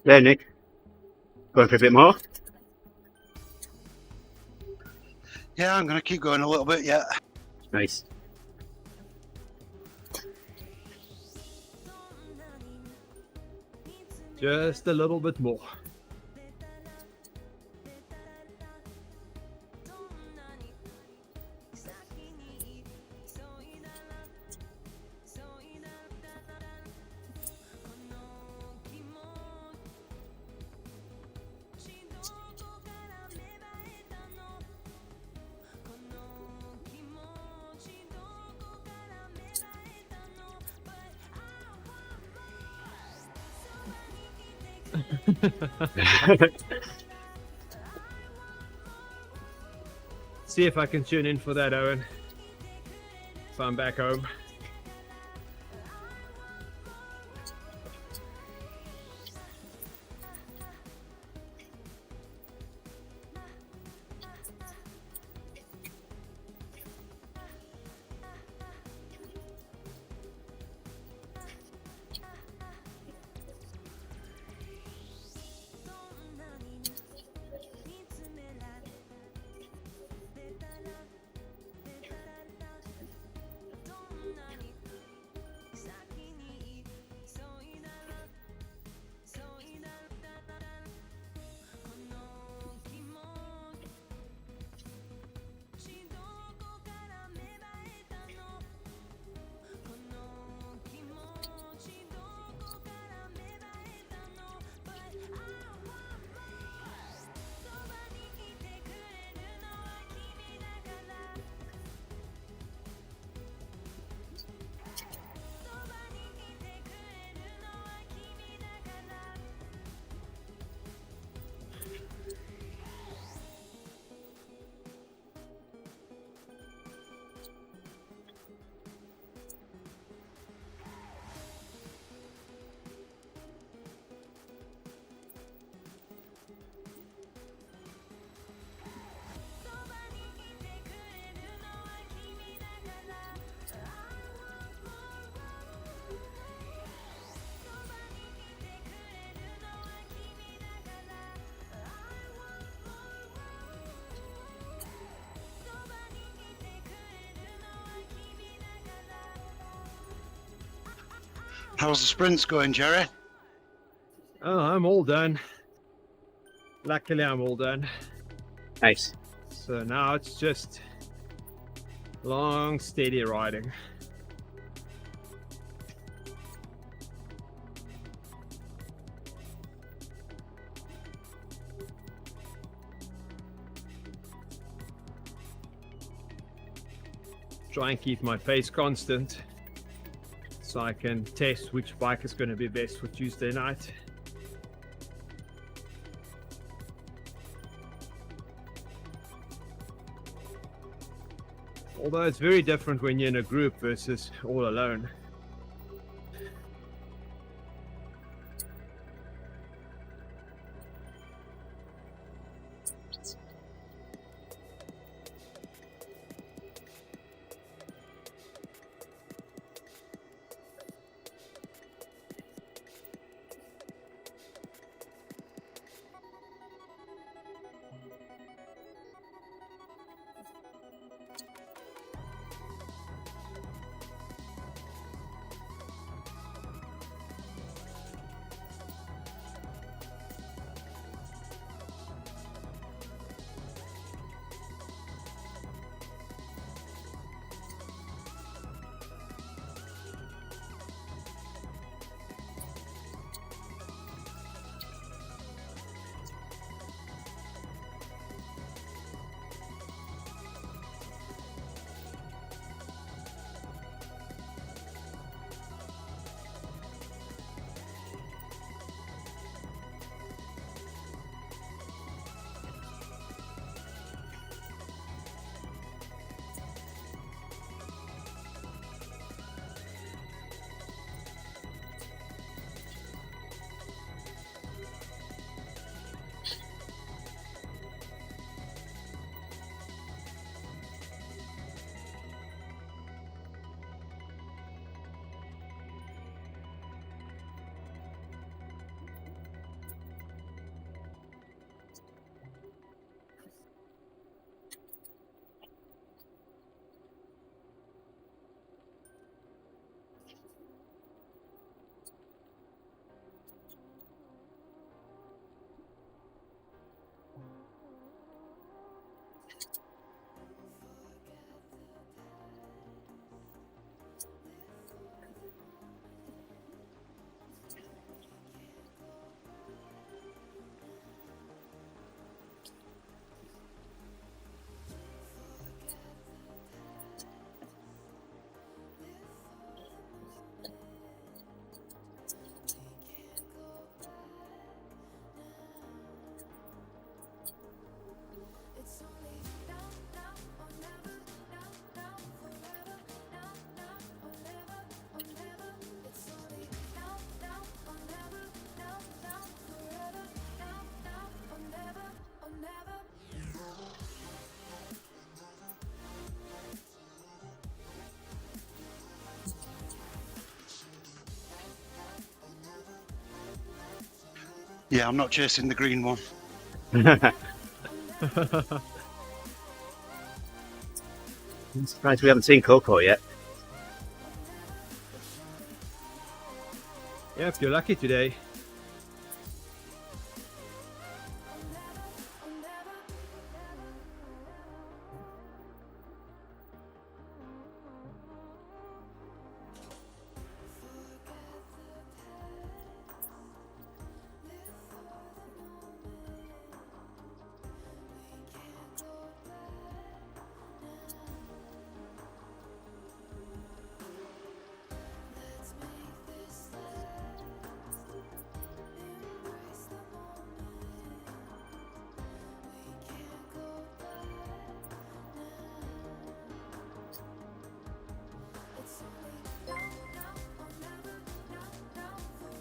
There, Nick. Going for a bit more? Yeah, I'm going to keep going a little bit, yeah. Nice. Just a little bit more. See if I can tune in for that, Owen. So I'm back home. How's the sprints going, Jerry? Oh, I'm all done. Luckily, I'm all done. Nice. So now it's just long, steady riding. Try and keep my pace constant so I can test which bike is going to be best for Tuesday night. Although it's very different when you're in a group versus all alone. Yeah, I'm not chasing the green one. I'm surprised we haven't seen Coco yet. Yeah, if you're lucky today.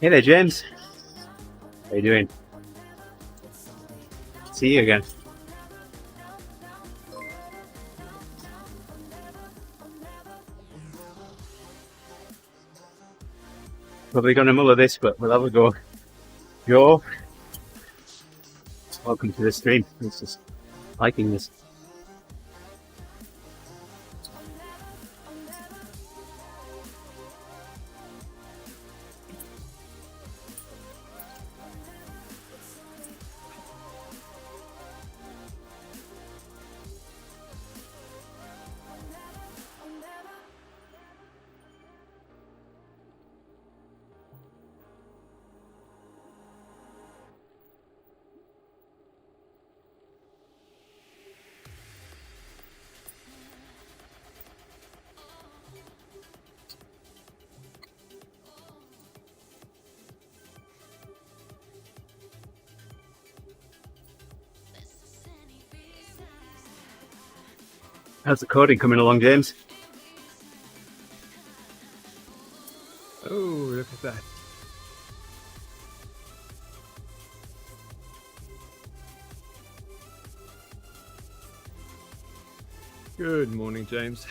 Hey there, James. How you doing? See you again. Probably going to muller this, but we'll have a go. Joe, welcome to the stream. It's just liking this. How's the coding coming along, James? Oh, look at that. Good morning, James.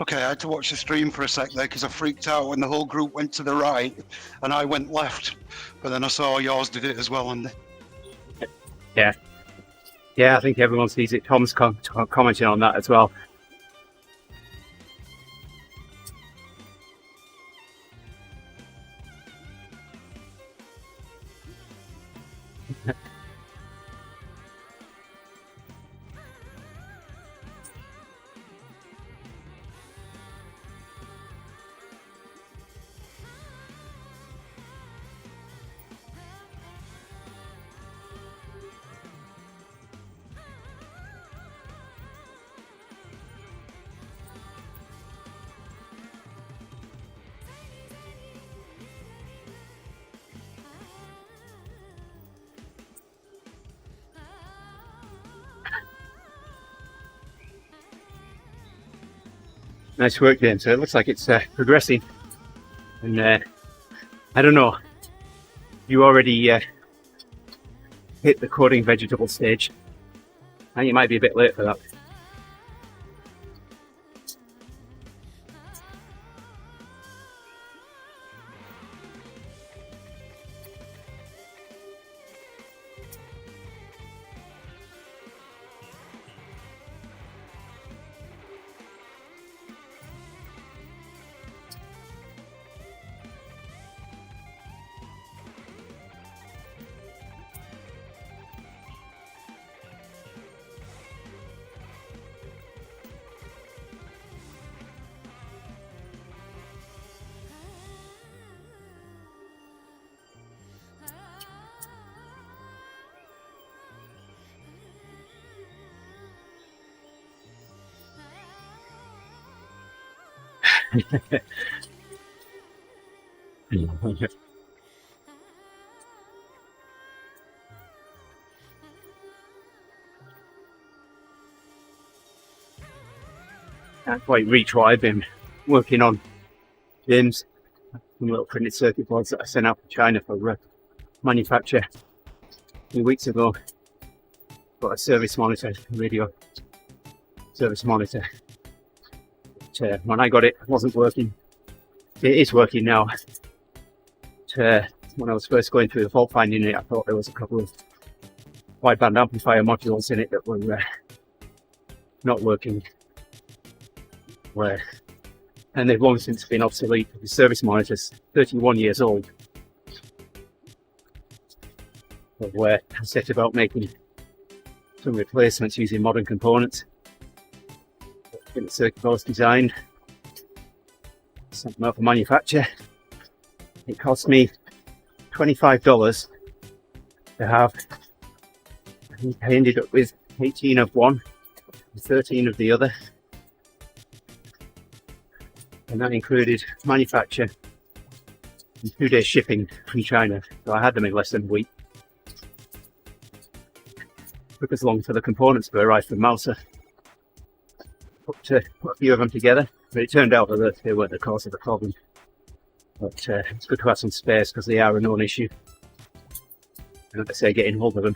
Okay, I had to watch the stream for a sec there because I freaked out when the whole group went to the right and I went left. But then I saw yours did it as well. And Yeah, I think everyone sees it. Tom's commenting on that as well. Nice work, James. So it looks like it's progressing. And I don't know, you already hit the coding vegetable stage. I think you might be a bit late for that. Can't quite reach what I've been working on. James, some little printed circuit boards that I sent out to China for manufacture a few weeks ago. Got a service monitor, radio service monitor. But, when I got it, it wasn't working. It is working now. But, when I was first going through the fault finding it, I thought there was a couple of wideband amplifier modules in it that were not working. And they've long since been obsolete. The service monitor's 31 years old. But where I set about making some replacements using modern components. Get the circuit boards designed, sent them out for manufacture. It cost me $25 to have. I think I ended up with 18 of one and 13 of the other. And that included manufacture and 2 days shipping from China. So I had them in less than a week. Took us long for the components to arrive from Malta. Put a few of them together, but it turned out that they weren't the cause of the problem. But it's good to have some spares because they are a known issue. And like I say, getting hold of them,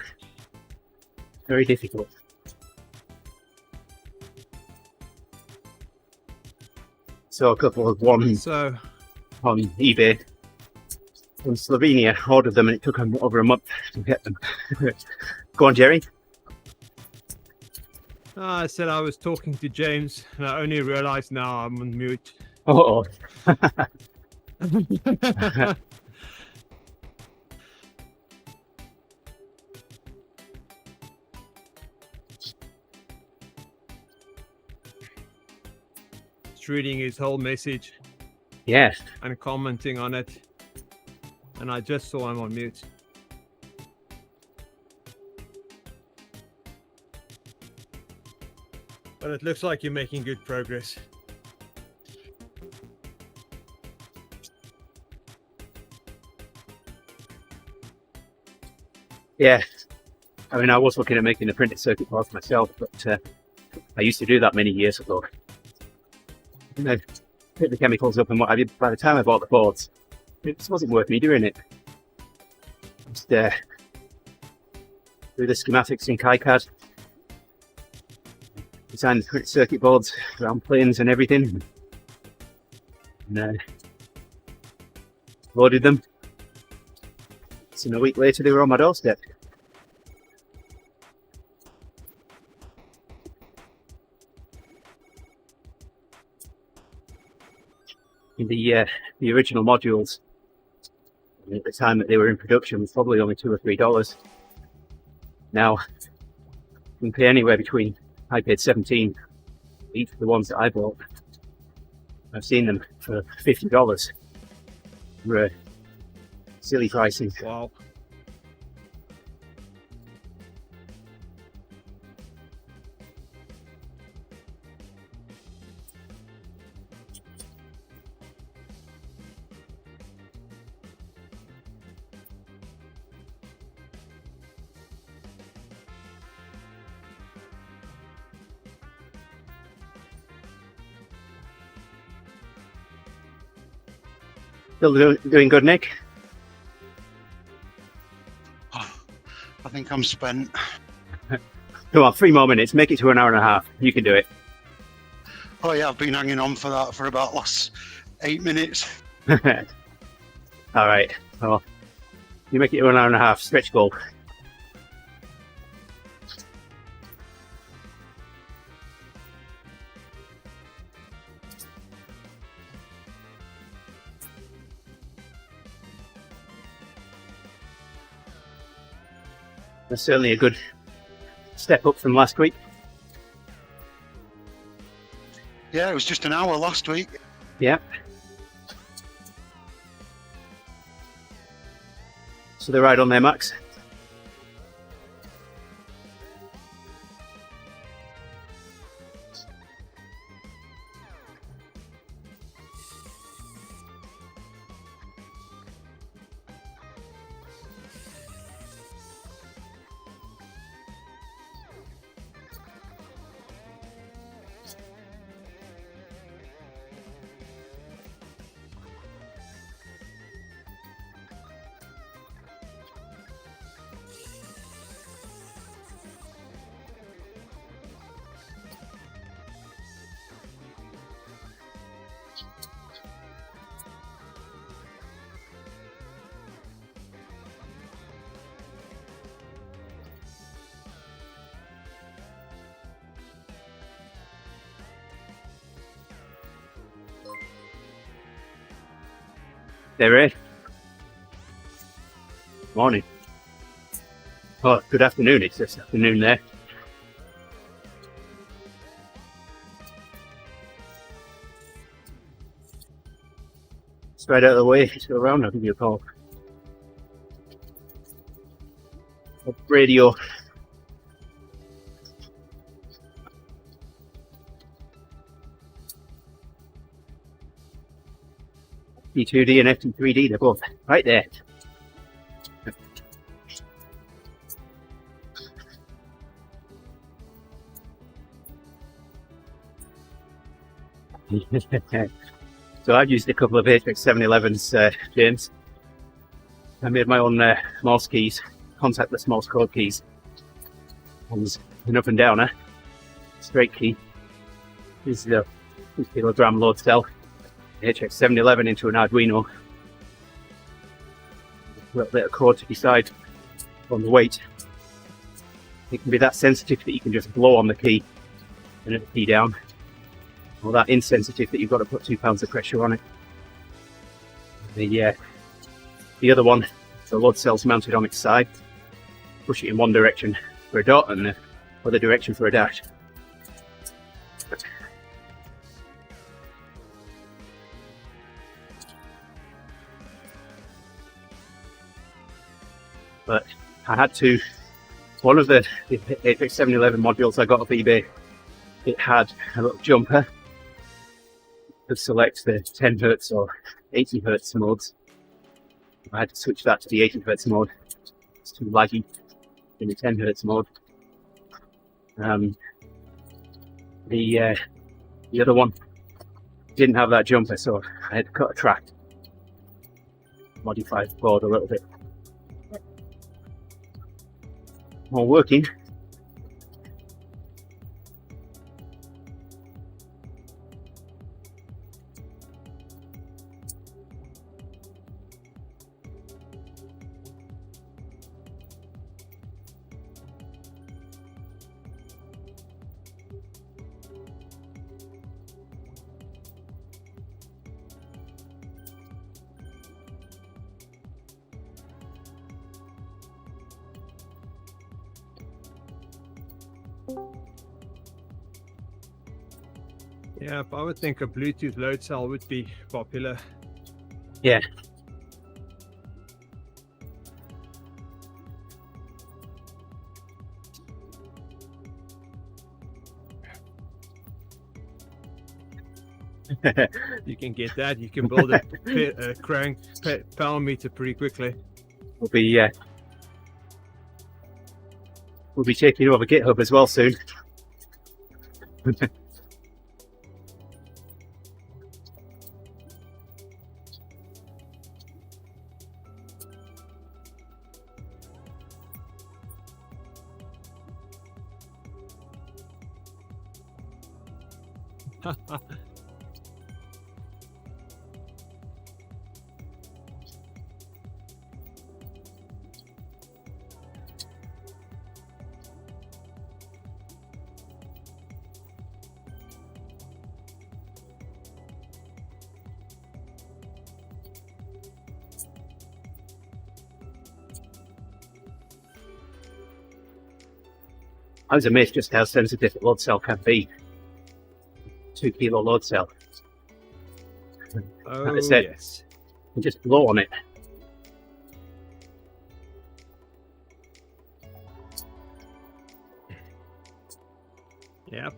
very difficult. So a couple of ones on eBay from Slovenia, ordered them and it took them over a month to get them. Go on, Jerry. I said I was talking to James, and I only realized now I'm on mute. Oh. Just reading his whole message Yes. and commenting on it, and I just saw him on mute. But it looks like you're making good progress. Yeah. I mean, I was looking at making a printed circuit board myself, but I used to do that many years ago. And I picked the chemicals up and what have you. By the time I bought the boards, it just wasn't worth me doing it. Just do the schematics in KiCad, design the printed circuit boards around planes and everything, and loaded them. So a week later they were on my doorstep. In the original modules, at the time that they were in production, was probably only $2 or $3. Now you can pay anywhere between, I paid 17 each of the ones that I bought. I've seen them for $50. Silly pricing. Wow. Still doing good, Nick? I think I'm spent. Come on, 3 more minutes. Make it to an hour and a half. You can do it. Oh yeah, I've been hanging on for that for about last 8 minutes. All right. Well, you make it to an hour and a half. Stretch goal. That's certainly a good step up from last week. Yeah, it was just an hour last week. Yeah. So they're right on there, Max. They're in. Morning. Oh, good afternoon. It's this afternoon there. Straight out of the way, just go around, I'll give you a call. Radio. FT2D and FT3D, they're both right there. So I've used a couple of Apex 711s, James. I made my own Morse keys, contactless Morse code keys. One's an up and downer, straight key. This is the 2 kilogram load cell. HX 711 into an Arduino. A little bit of code to decide on the weight. It can be that sensitive that you can just blow on the key and hit the key down, or that insensitive that you've got to put 2 pounds of pressure on it. The other one, the load cell's mounted on its side. Push it in one direction for a dot and the other direction for a dash. But I had to, one of the Apex 711 modules I got off eBay, it had a little jumper to select the 10 Hz or 80 Hz modes. I had to switch that to the 80 Hz mode. It's too laggy in the 10 Hz mode. The other one didn't have that jumper, so I had to cut a track, modify the board a little bit. All working. Yeah, I would think a Bluetooth load cell would be popular. Yeah. You can get that. You can build a crank power meter pretty quickly. We'll be taking over GitHub as well soon. I was amazed just how sensitive a load cell can be. 2 kilo load cell. Oh, Like I said, yes. you just blow on it. Yep.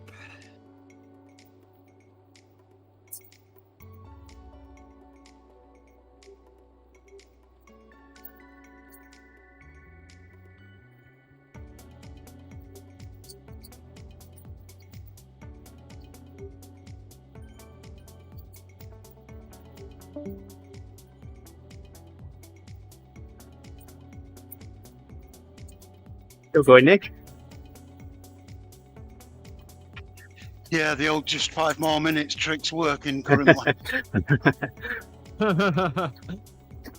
Still going, Nick? Yeah, the old just 5 more minutes trick's working currently.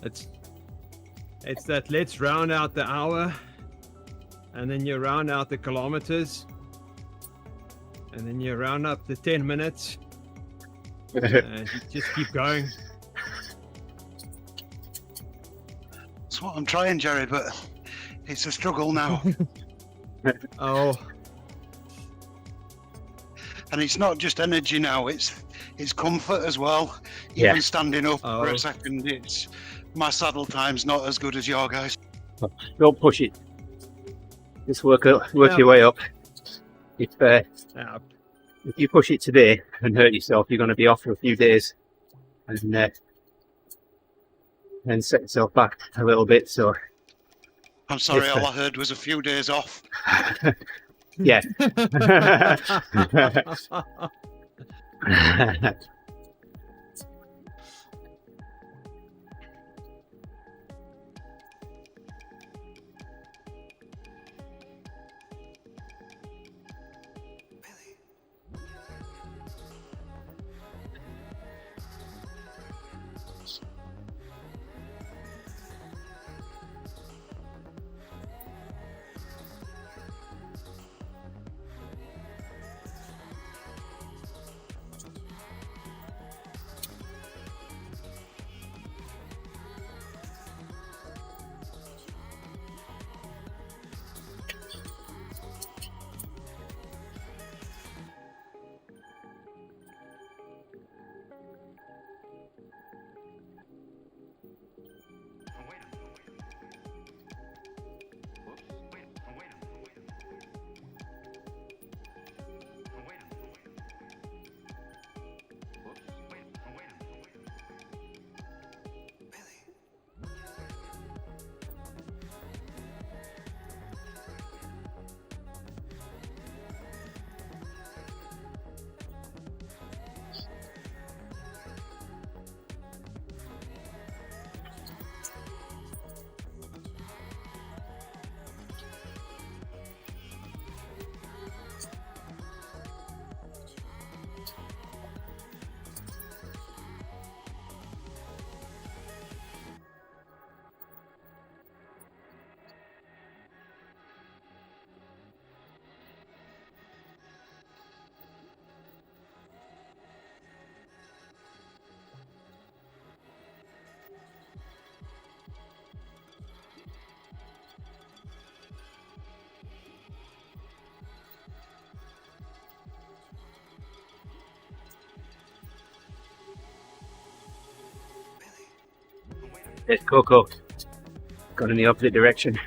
It's that let's round out the hour, and then you round out the kilometers, and then you round up the 10 minutes, and you just keep going. Well, I'm trying, Jerry, but it's a struggle now. Oh, And it's not just energy now, it's comfort as well. Yeah. Even standing up for Oh. a second, it's my saddle time's not as good as your guys. Don't push it. Just work Yeah. your way up. If yeah. if you push it today and hurt yourself, you're going to be off for a few days, and set yourself back a little bit. So I'm sorry, If, all I heard was a few days off. yeah. There's Coco. Gone in the opposite direction.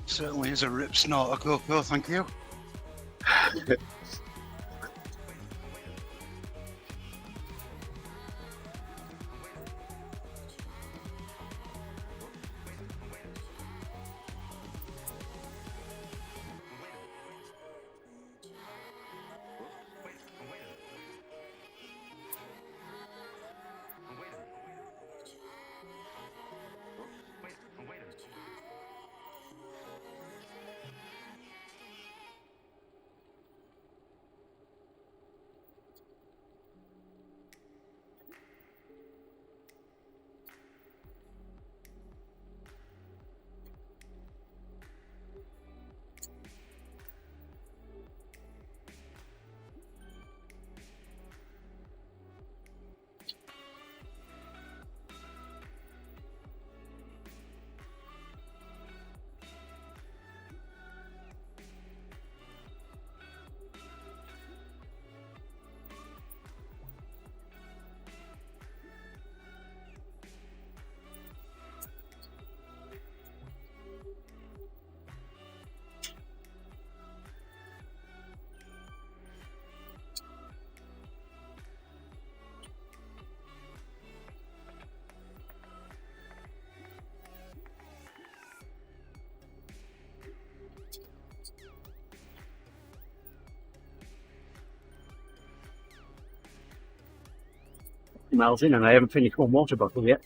Certainly is a rip snorter, Coco, thank you. Miles in, and I haven't finished one water bottle yet.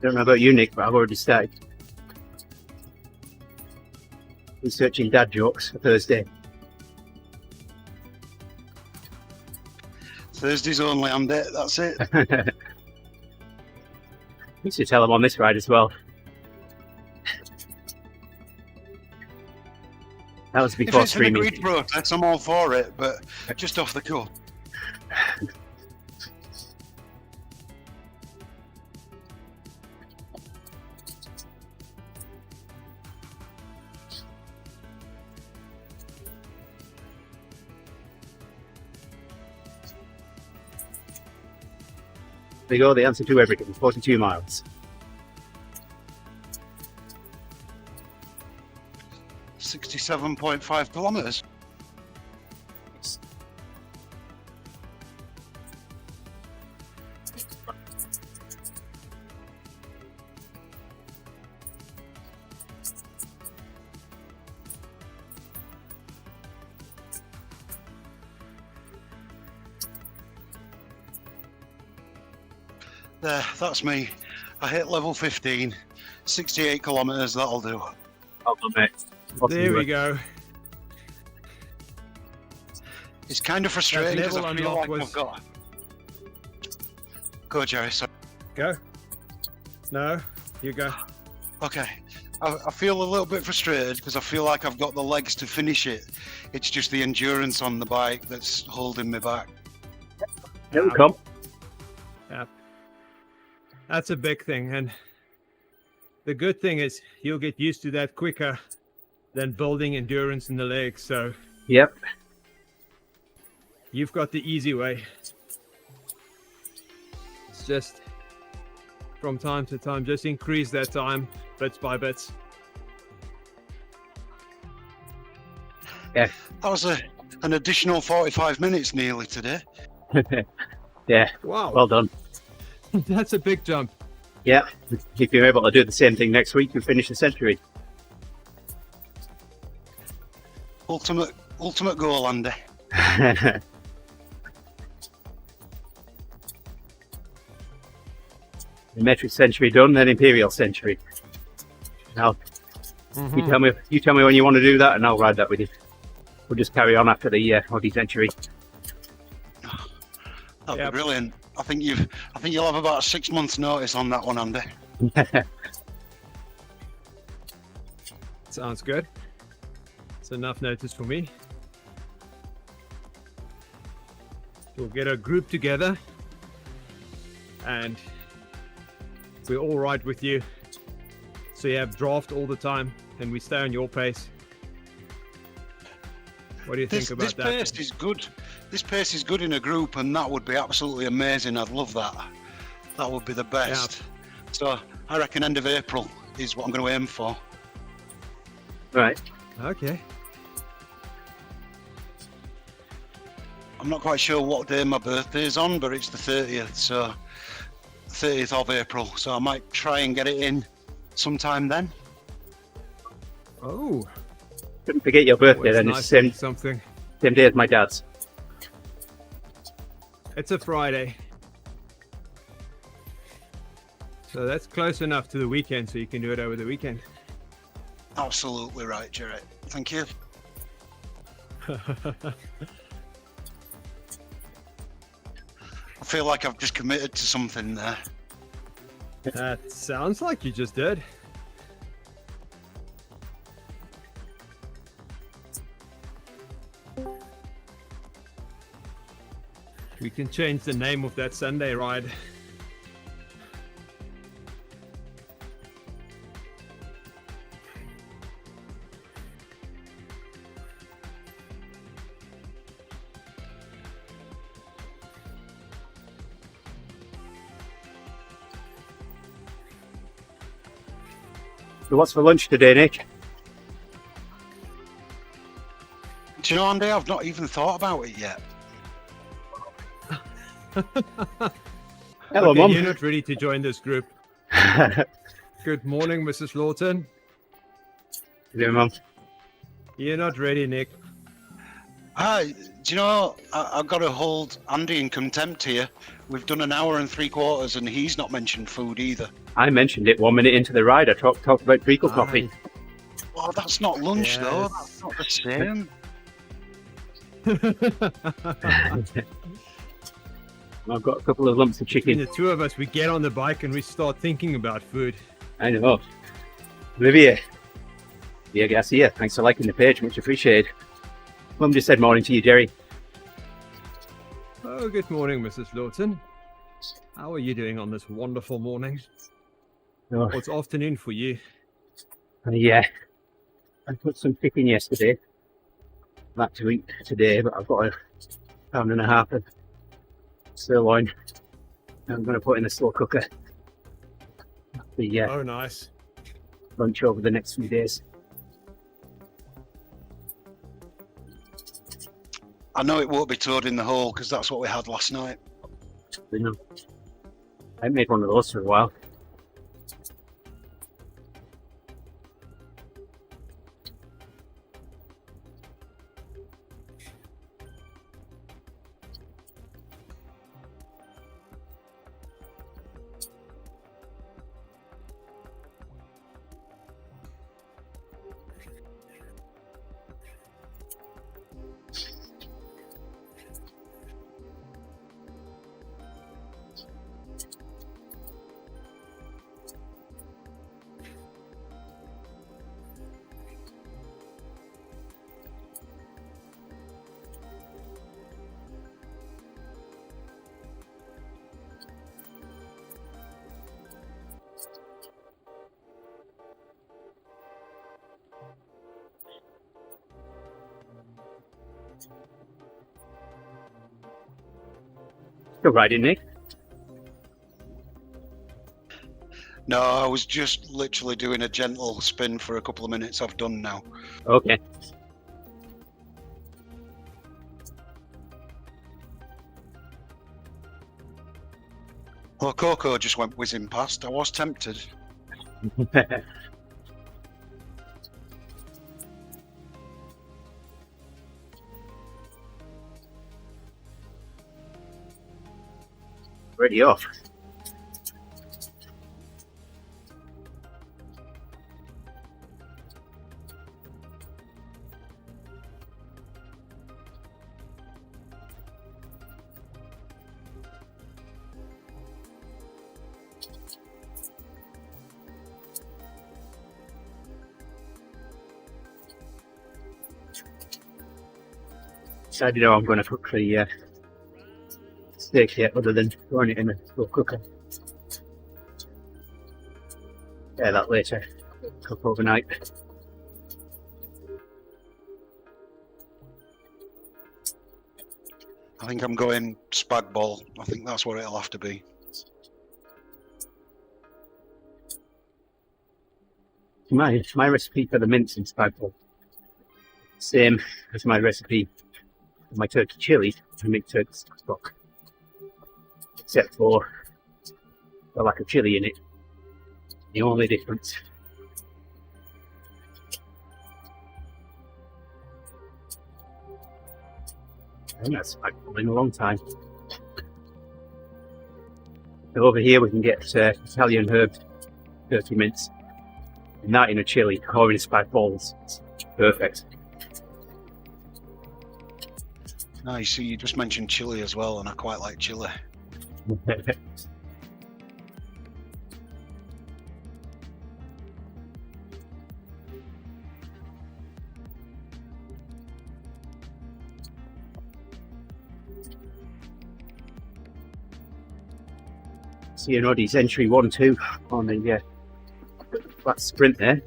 Don't know about you, Nick, but I've already started researching dad jokes for Thursday. Thursdays only, and that's it. Used to tell them on this ride as well. That was If before it's an streaming. agreed protest, I'm all for it, but just off the cuff. There you go, the answer to everything, 42 miles. 67.5 kilometres. There, that's me. I hit level 15, 68 kilometres, that'll do. Well done, mate. Awesome There we work. go. It's kind of frustrating because level I feel unlock like was- I've got... Go, Jerry, sorry. Go. No, you go. Okay. I feel a little bit frustrated because I feel like I've got the legs to finish it. It's just the endurance on the bike that's holding me back. Here we come. That's a big thing, and the good thing is you'll get used to that quicker than building endurance in the legs. So Yep. you've got the easy way. It's just from time to time, just increase that time bits by bits. That was an additional 45 minutes nearly today. Yeah, Wow, well done. that's a big jump. Yeah, if you're able to do the same thing next week, you finish the century. Ultimate goal, Andy. The metric century done, then imperial century. Now, You tell me when you want to do that, and I'll ride that with you. We'll just carry on after the ODZentury. That'd be brilliant. I think you'll have about a 6 months notice on that one, Andy. Sounds good. It's enough notice for me. We'll get a group together and we're all right with you. So you have draft all the time and we stay on your pace. What do you think about that? This pace is good. This pace is good in a group, and that would be absolutely amazing. I'd love that. That would be the best. Yeah. So I reckon end of April is what I'm going to aim for. Right. Okay. I'm not quite sure what day my birthday is on, but it's the 30th, so 30th of April. So I might try and get it in sometime then. Oh. Couldn't forget your birthday then. Nice It's something. same day as my dad's. It's a Friday. So that's close enough to the weekend, so you can do it over the weekend. Absolutely right, Jerry. Thank you. I feel like I've just committed to something there. That sounds like you just did. We can change the name of that Sunday ride. So what's for lunch today, Nick? Do you know, Andy, I've not even thought about it yet. Hello, okay, Mum. You're not ready to join this group. Good morning, Mrs. Lawton. Yeah, Mum. You're not ready, Nick. Hi, do you know, I've got to hold Andy in contempt here. We've done an hour and 3/4 and he's not mentioned food either. I mentioned it 1 minute into the ride. I talked about treacle coffee. Oh, that's not lunch though. Yes. That's not the same. I've got a couple of lumps of Between chicken. the two of us, we get on the bike and we start thinking about food. I know. Olivia. Yeah, Garcia. Thanks for liking the page. Much appreciated. Mum just said morning to you, Jerry. Oh, good morning, Mrs. Lawton. How are you doing on this wonderful morning? Oh, Well, it's afternoon for you. yeah. I put some chicken yesterday. Back to eat today, but I've got a £1.5 of sirloin. I'm going to put in the slow cooker. The Oh, nice. lunch over the next few days. I know it won't be toad in the hole because that's what we had last night. You know, I haven't made one of those for a while. Still riding, Nick? No, I was just literally doing a gentle spin for a couple of minutes. I've done now. Okay. Well, Coco just went whizzing past. I was tempted. Ready off. decided how I'm going to cook the steak yet, other than throwing it in a slow cooker. Yeah, that later. Cook overnight. I think I'm going spag bol. I think that's what it'll have to be. My recipe for the mince in spag bol, same as my recipe for my turkey chili to make turkey stock, except for the lack of chili in it. The only difference. And that's spag bol in a long time. So over here we can get Italian herb turkey mince. And that in a chili or in spag balls. It's perfect. Nice. So you just mentioned chili as well, and I quite like chili. 'See an ODZentury 1-2 on the flat sprint there.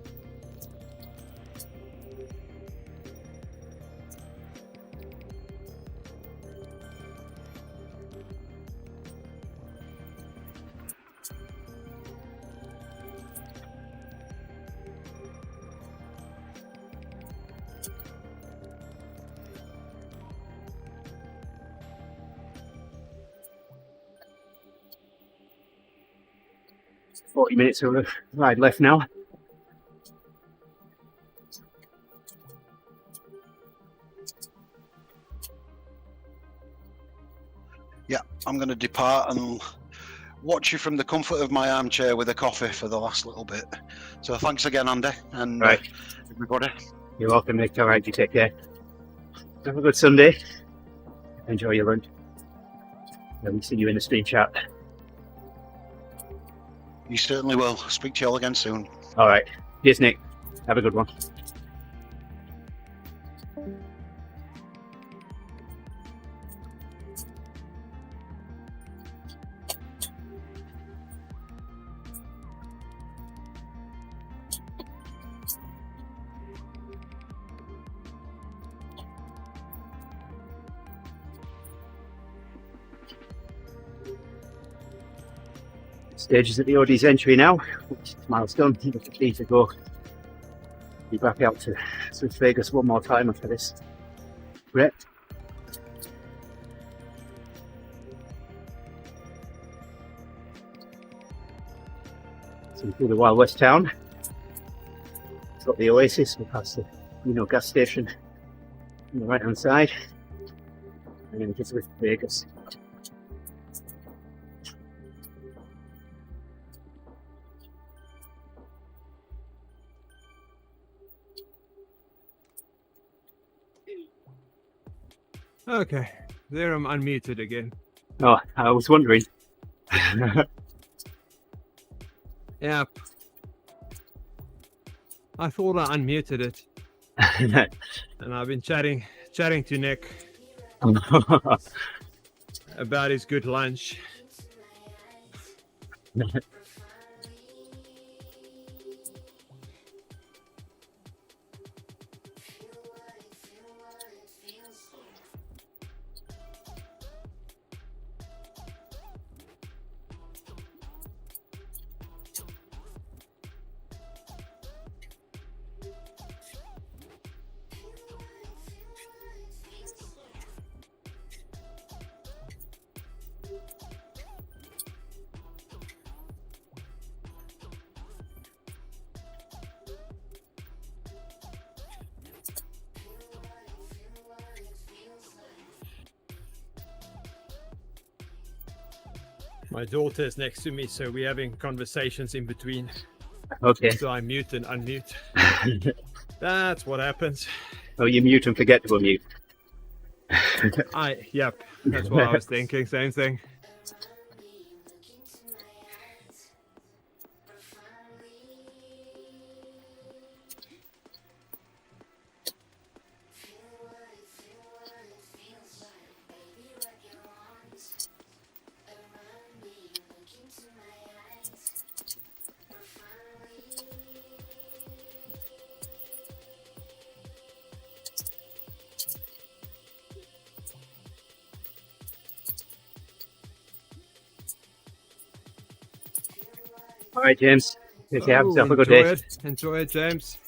Forty minutes of a ride left now. Yeah, I'm going to depart and watch you from the comfort of my armchair with a coffee for the last little bit. So thanks again, Andy, and Right. everybody. You're welcome, Nick. All right, you take care. Have a good Sunday. Enjoy your lunch. And we'll see you in the stream chat. You certainly will. Speak to you all again soon. All right. Cheers, Nick. Have a good one. Stages at the ODZentury now, which is a milestone. Need to go. Be back out to Zwift Vegas one more time after this. Great. So through the Wild West town. It's got the Oasis. We pass the gas station on the right hand side, and then it's Zwift Vegas. Okay, there I'm unmuted again. Oh, I was wondering. Yep. I thought I unmuted it, and I've been chatting to Nick about his good lunch. My daughter is next to me, so we're having conversations in between. Okay. So I mute and unmute. That's what happens. Oh, you mute and forget to unmute. Yep, that's what I was thinking. Same thing. right, James. Take care. Have Oh, yourself a good enjoy day. it. Enjoy it, James.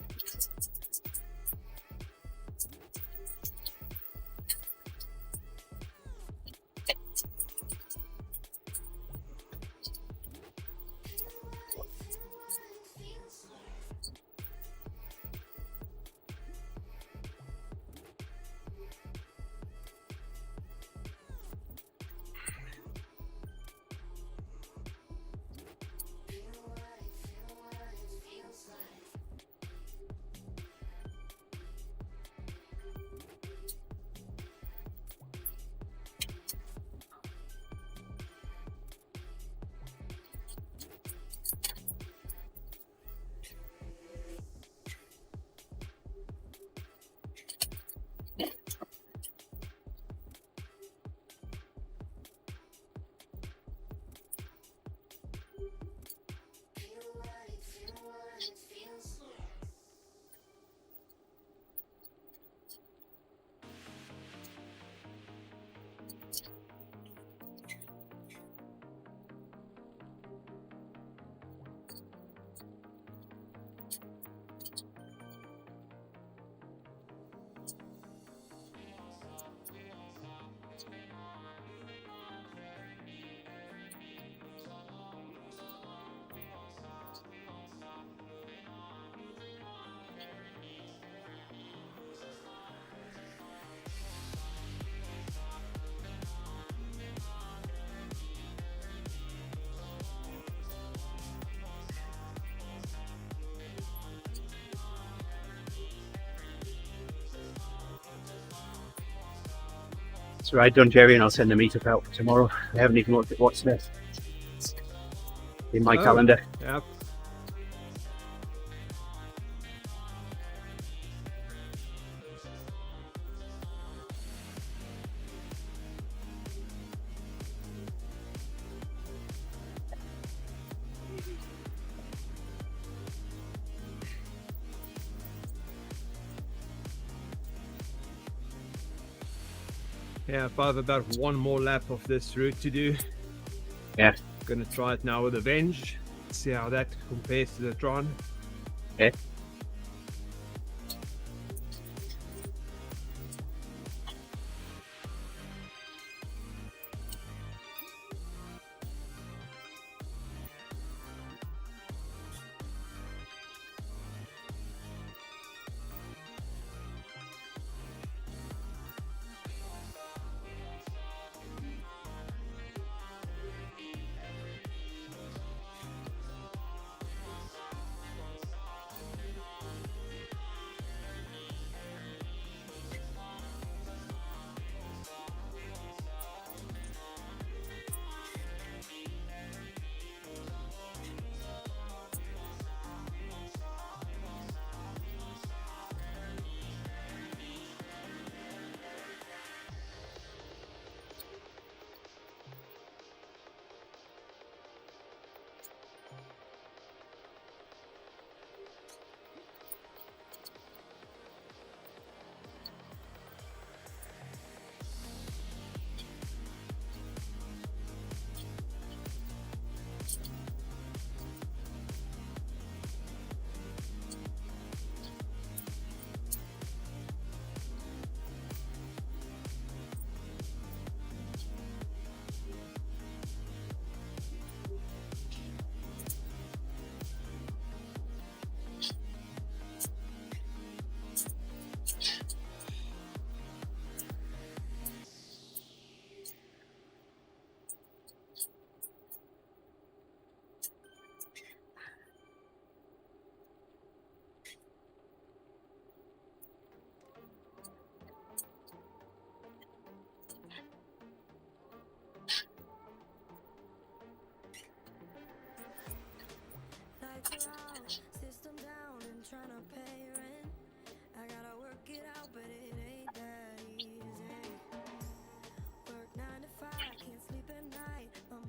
That's right, done, Jerry, and I'll send the meetup out for tomorrow. I haven't even looked at what's next in my Oh. calendar. Yep. Yeah, I have about one more lap of this route to do. Yeah. Gonna try it now with Avenge. See how that compares to the Tron. Okay.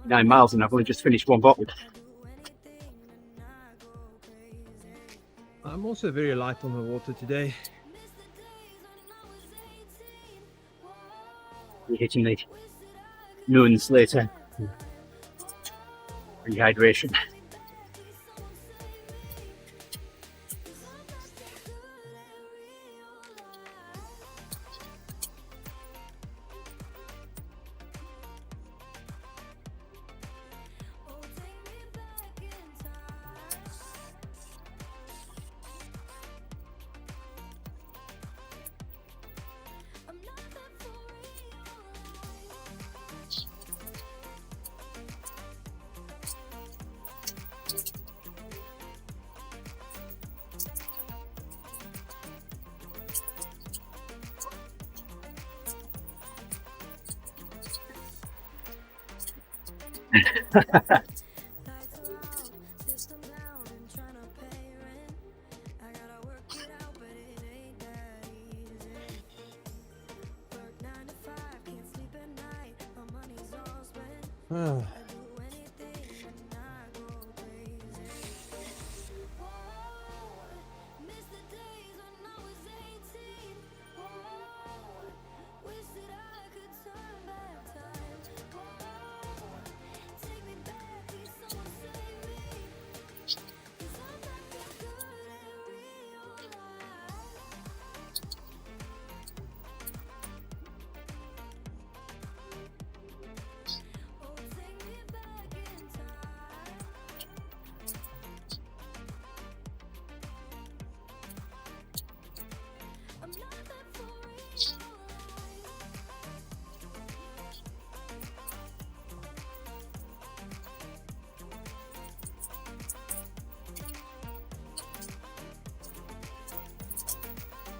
.9 miles and I've only just finished one bottle. I'm also very light on the water today. We're hitting the noons later. Rehydration.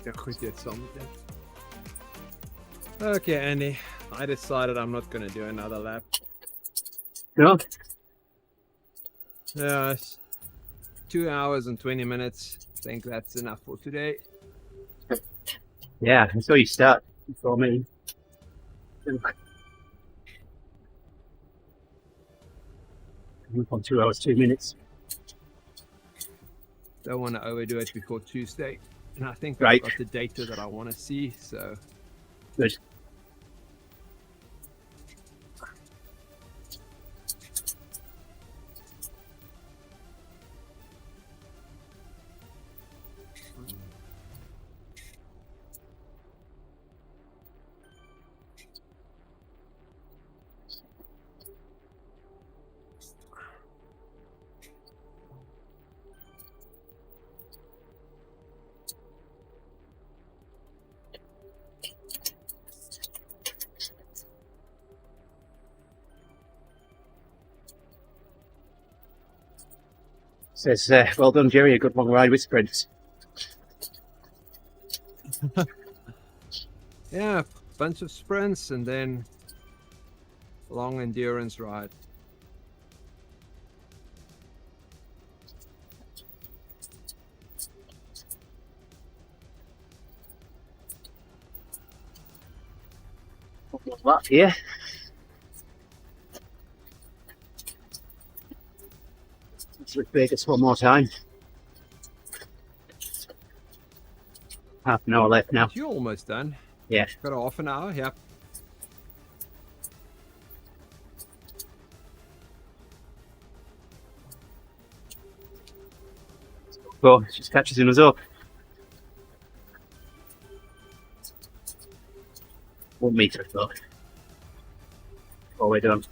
Ja, goed, dit zometeen. Okay, Andy. I decided I'm not gonna do another lap. No? Yeah, it's 2 hours and 20 minutes. I think that's enough for today. Yeah, I saw you start before me. Move on 2 hours, 2 minutes. Don't want to overdo it before Tuesday. And I think Right. I've got the data that I want to see, so Good. Says, well done, Jerry. A good long ride with sprints. yeah, bunch of sprints and then long endurance ride. Lap here. Let's look Vegas one more time. Half an hour left now. You're almost done. Yeah. Got half an hour, yep. Well, just catches us up. 1 metre, I thought. All the way done.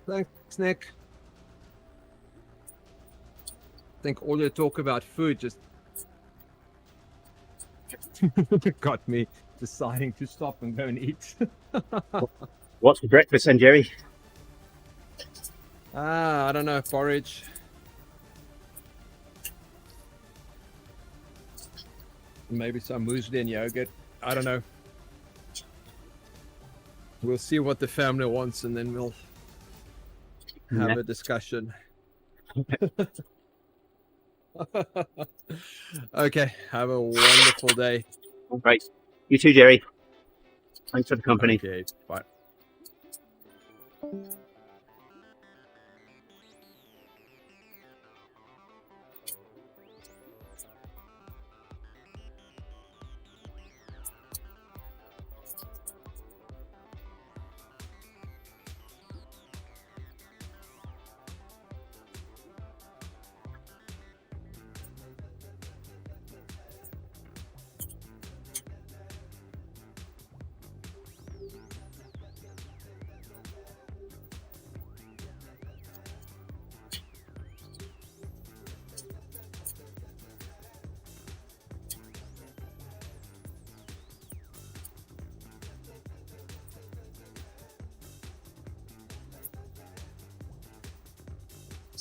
Thanks, Nick. I think all your talk about food just got me deciding to stop and go and eat. What's for breakfast then, Jerry? I don't know, porridge. Maybe some muesli and yogurt. I don't know. We'll see what the family wants and then we'll have a discussion. Okay, have a wonderful day. All right. You too, Jerry. Thanks for the company. Okay, bye.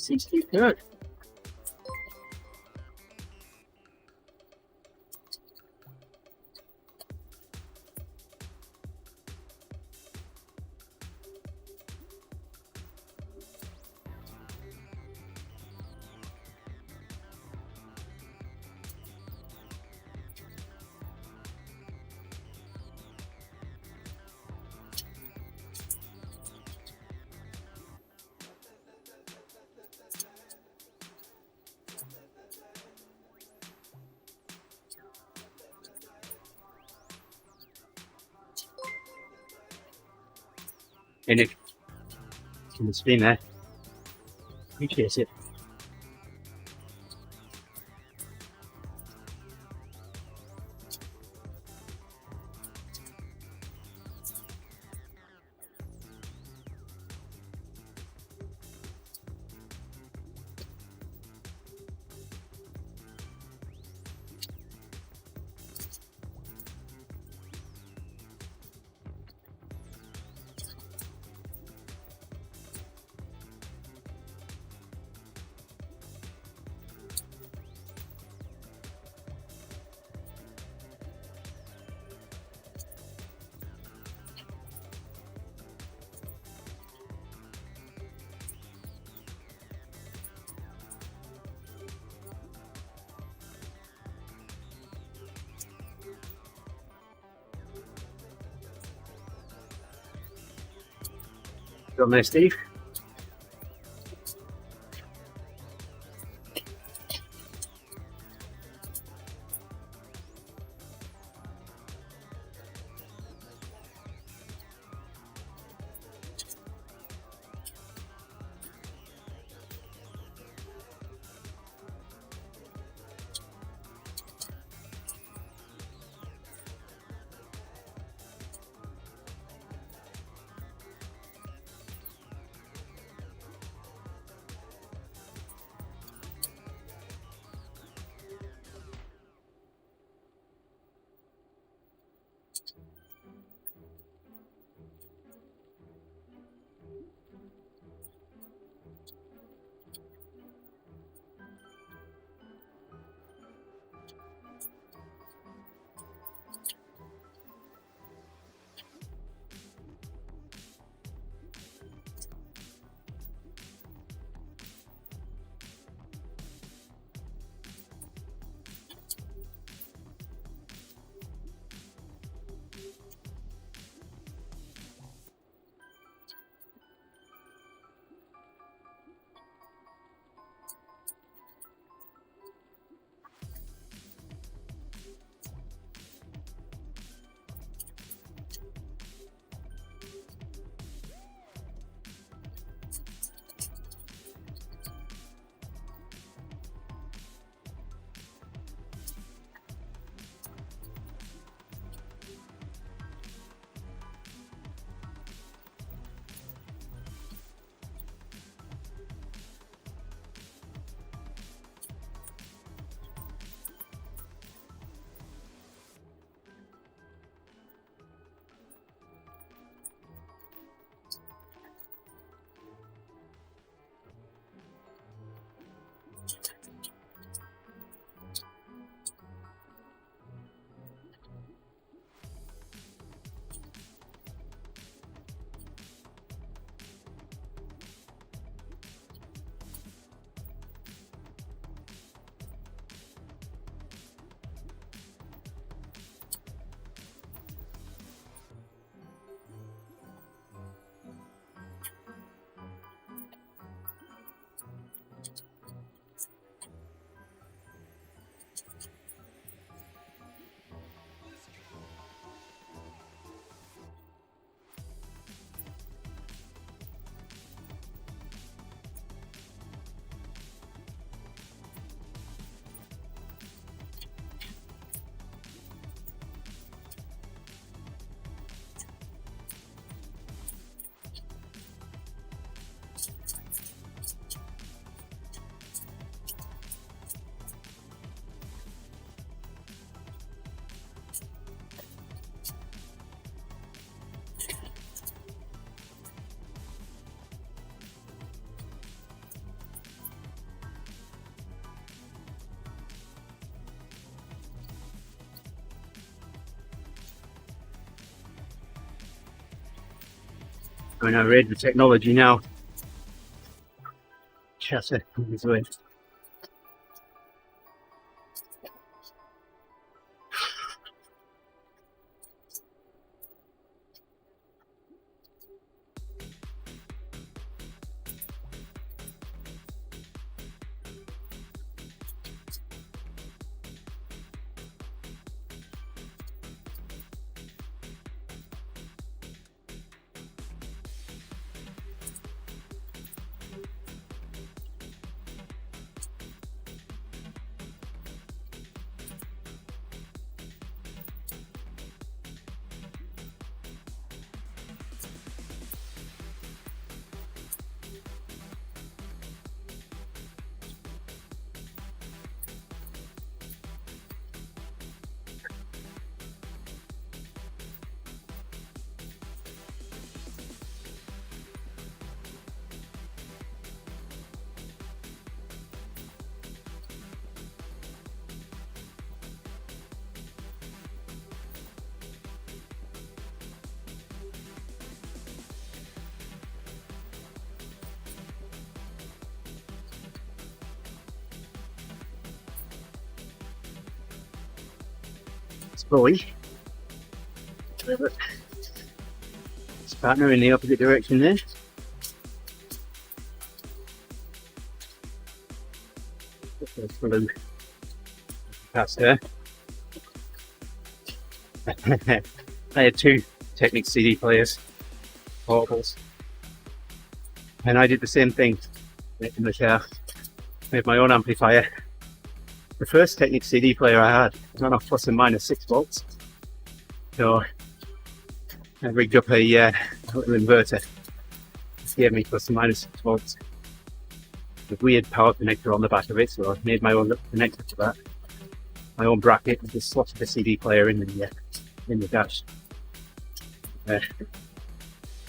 60. Good. In it. In the screen there. Appreciate it. Got there, Steve. When I read the technology now, chatter on Zwift. Boy, his partner in the opposite direction there. Blue past her. I had two Technics CD players, portables, and I did the same thing in the car. Made my own amplifier. The first Technics CD player I had was on off plus and minus 6 volts. So I rigged up a little inverter. This gave me plus and minus 6 volts. A weird power connector on the back of it, so I made my own connector to that. My own bracket, and just slotted the CD player in the dash.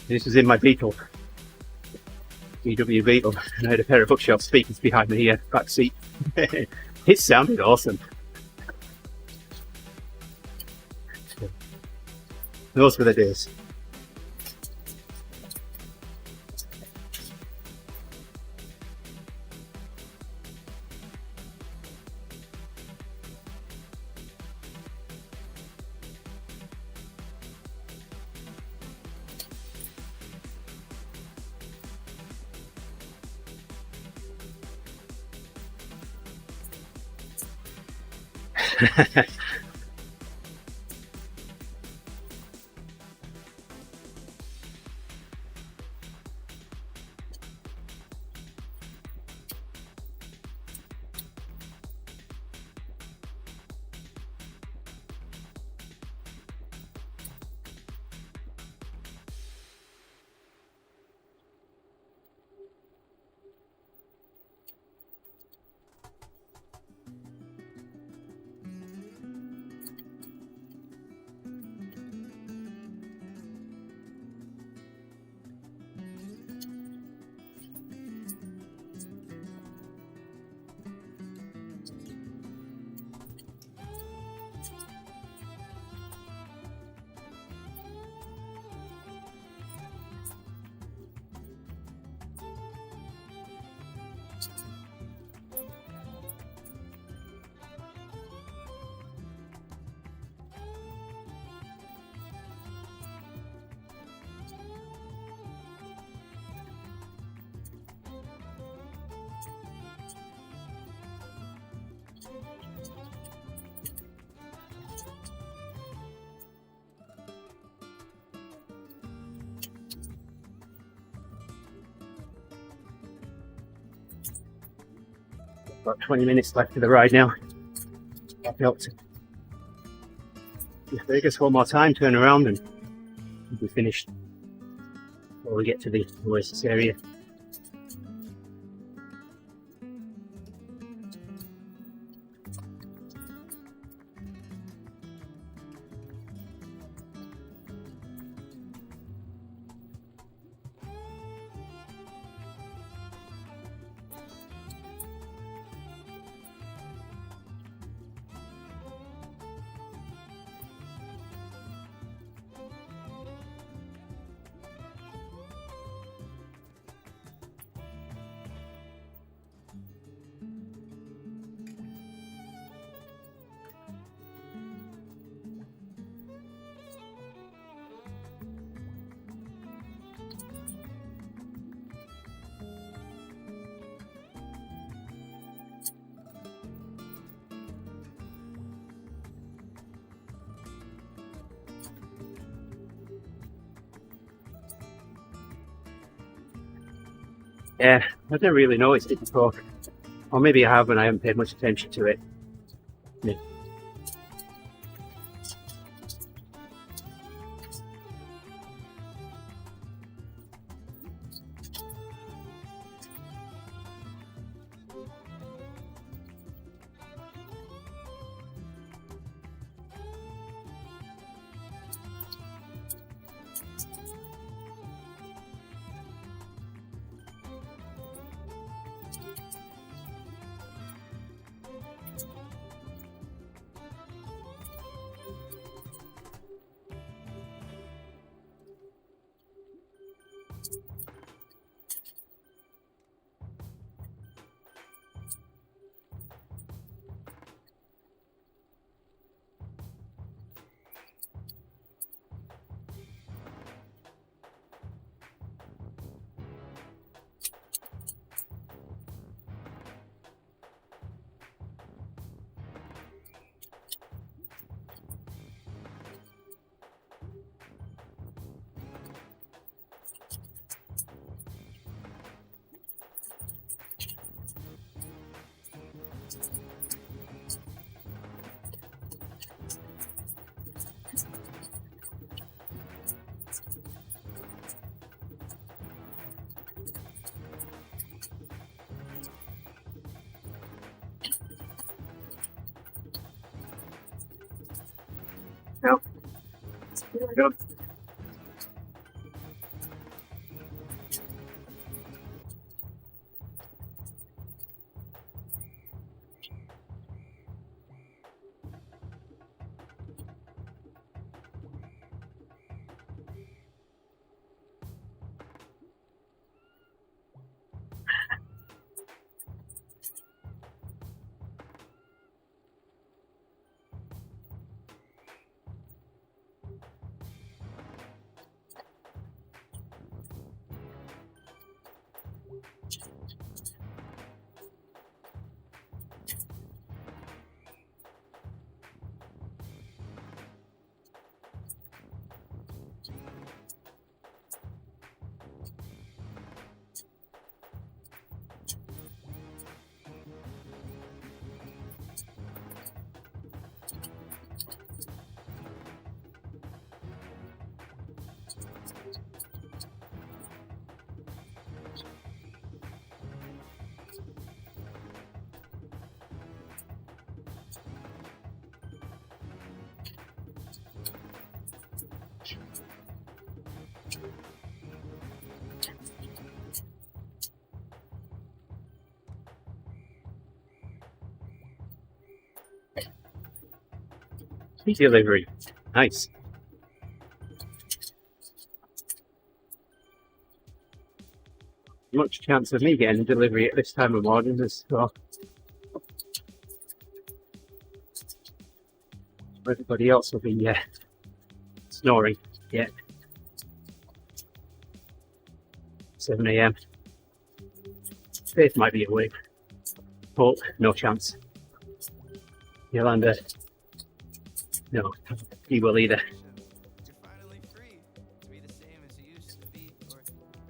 This was in my Beetle, VW Beetle, and I had a pair of bookshop speakers behind the back seat. It sounded awesome. Those were the days. About 20 minutes left of the ride now. I'll be up to Vegas one more time, turn around, and we'll be finished before we get to the Oasis area. Yeah, I've never really noticed it before. Or maybe I have and I haven't paid much attention to it. Yeah. No. There we go. Sweet delivery. Nice. Much chance of me getting a delivery at this time of morning as well. Everybody else will be snoring. Yeah. 7 a.m. Faith might be awake, but no chance. Yolanda, no, he will either. You're finally free to be the same as you used to be, or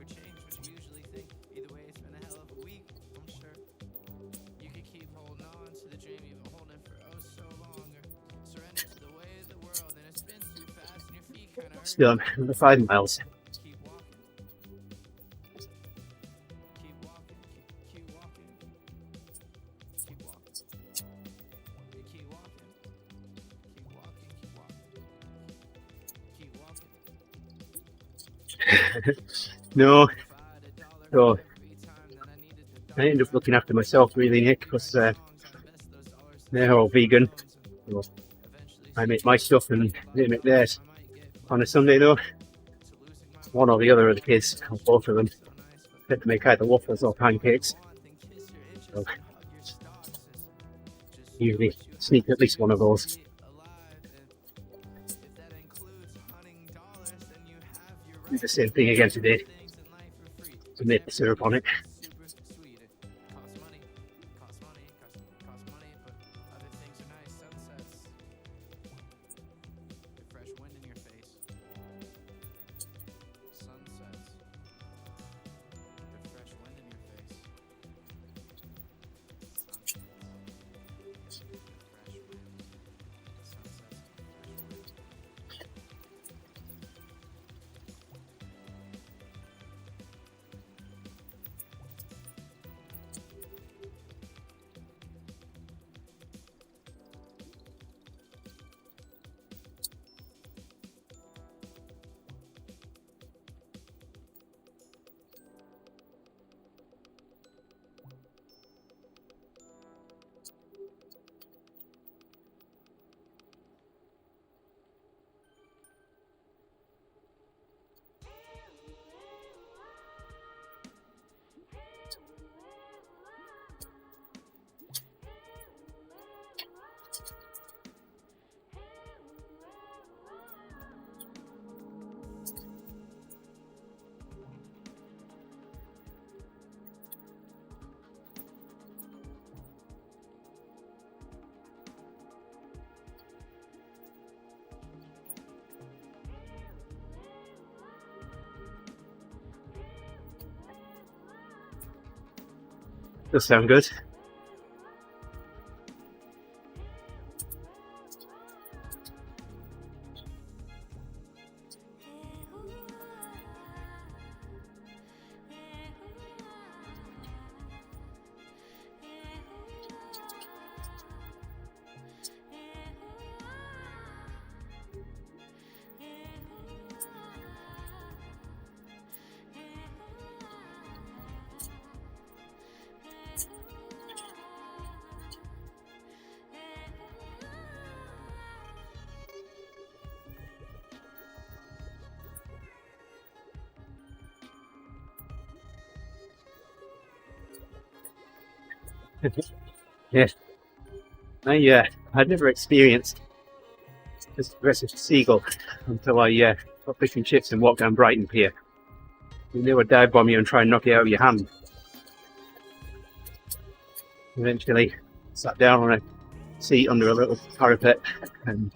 change what you usually think. Either way, it's been a hell of a week, I'm sure. You could keep holding on to the dream you've been holding for oh so long, or surrender to the way of the world, and it's been too fast, and your feet kind of hurt. Still, another 5 miles. Keep walking. Keep walking. Keep walking. Keep walking. You keep walking. Keep walking. Keep walking. Keep walking. No, $5 so every time that I needed to I end up looking after myself really, Nick, because they're all vegan. So I make my stuff and they make theirs. On a Sunday though, one or the other of the kids, or both of them, get to make either waffles or pancakes. So usually sneak at least one of those. Do the same thing again today. To make the syrup on it. Sunsets. The fresh wind in your Does sound good. Yes. I'd never experienced this aggressive seagull until I got fish and chips and walked down Brighton Pier. And they would dive bomb you and try and knock it out of your hand. Eventually sat down on a seat under a little parapet, and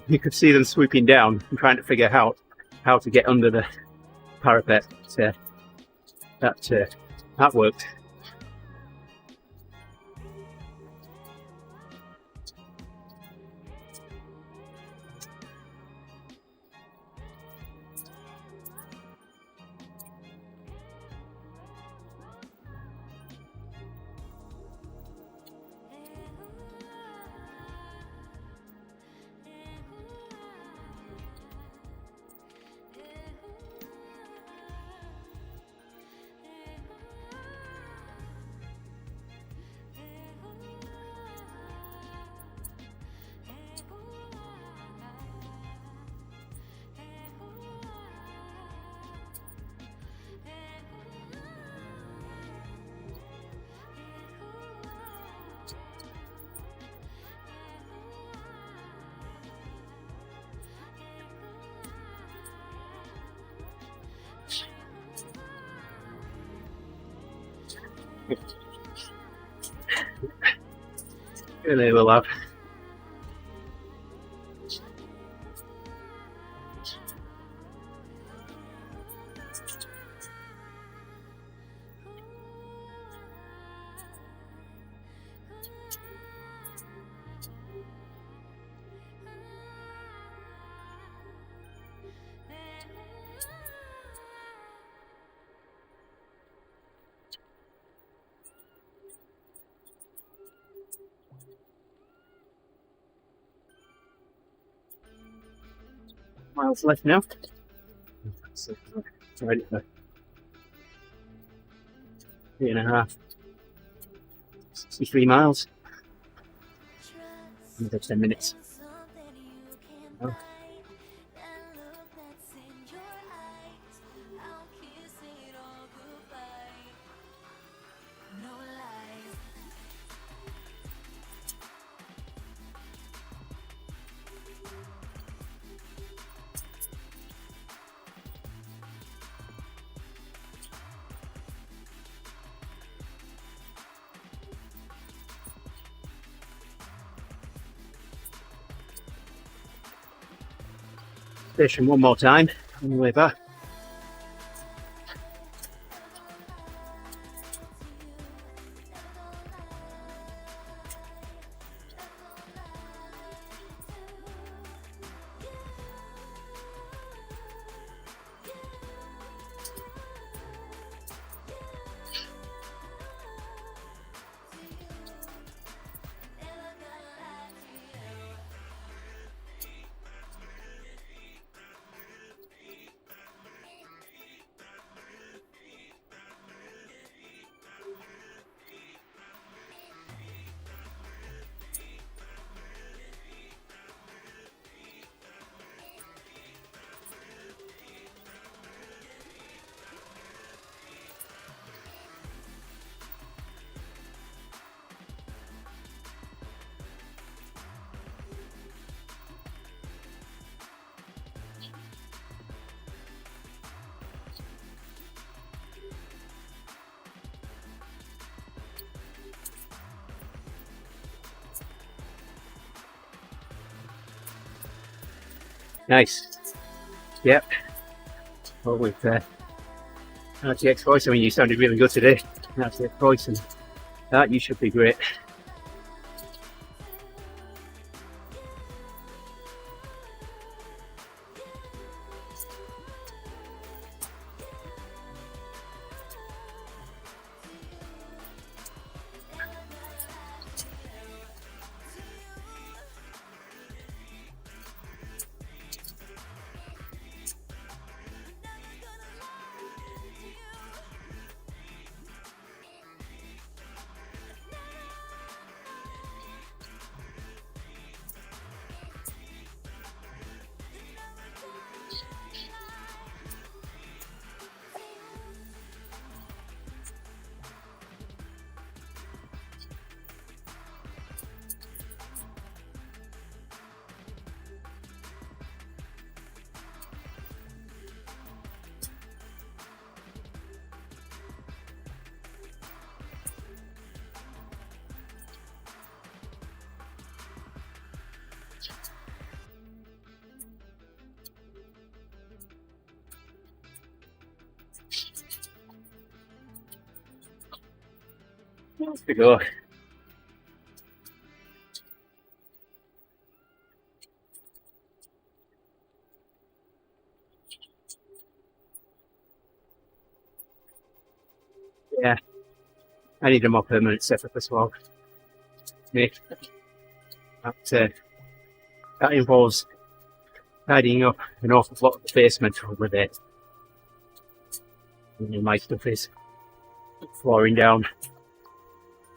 you could see them swooping down and trying to figure out how to get under the parapet. That worked. Here they will have. Miles left now. So, right at 3.5. 63 miles. Another 10 minutes. Oh. Station one more time on the way back. Nice. Yep. Well, with RTX voice, I mean, you sounded really good today. That's it, Royce, and that you should be great. There we go. Yeah, I need a more permanent setup as well. Me. That involves tidying up an awful lot of the basement over there. And my stuff is flooring down.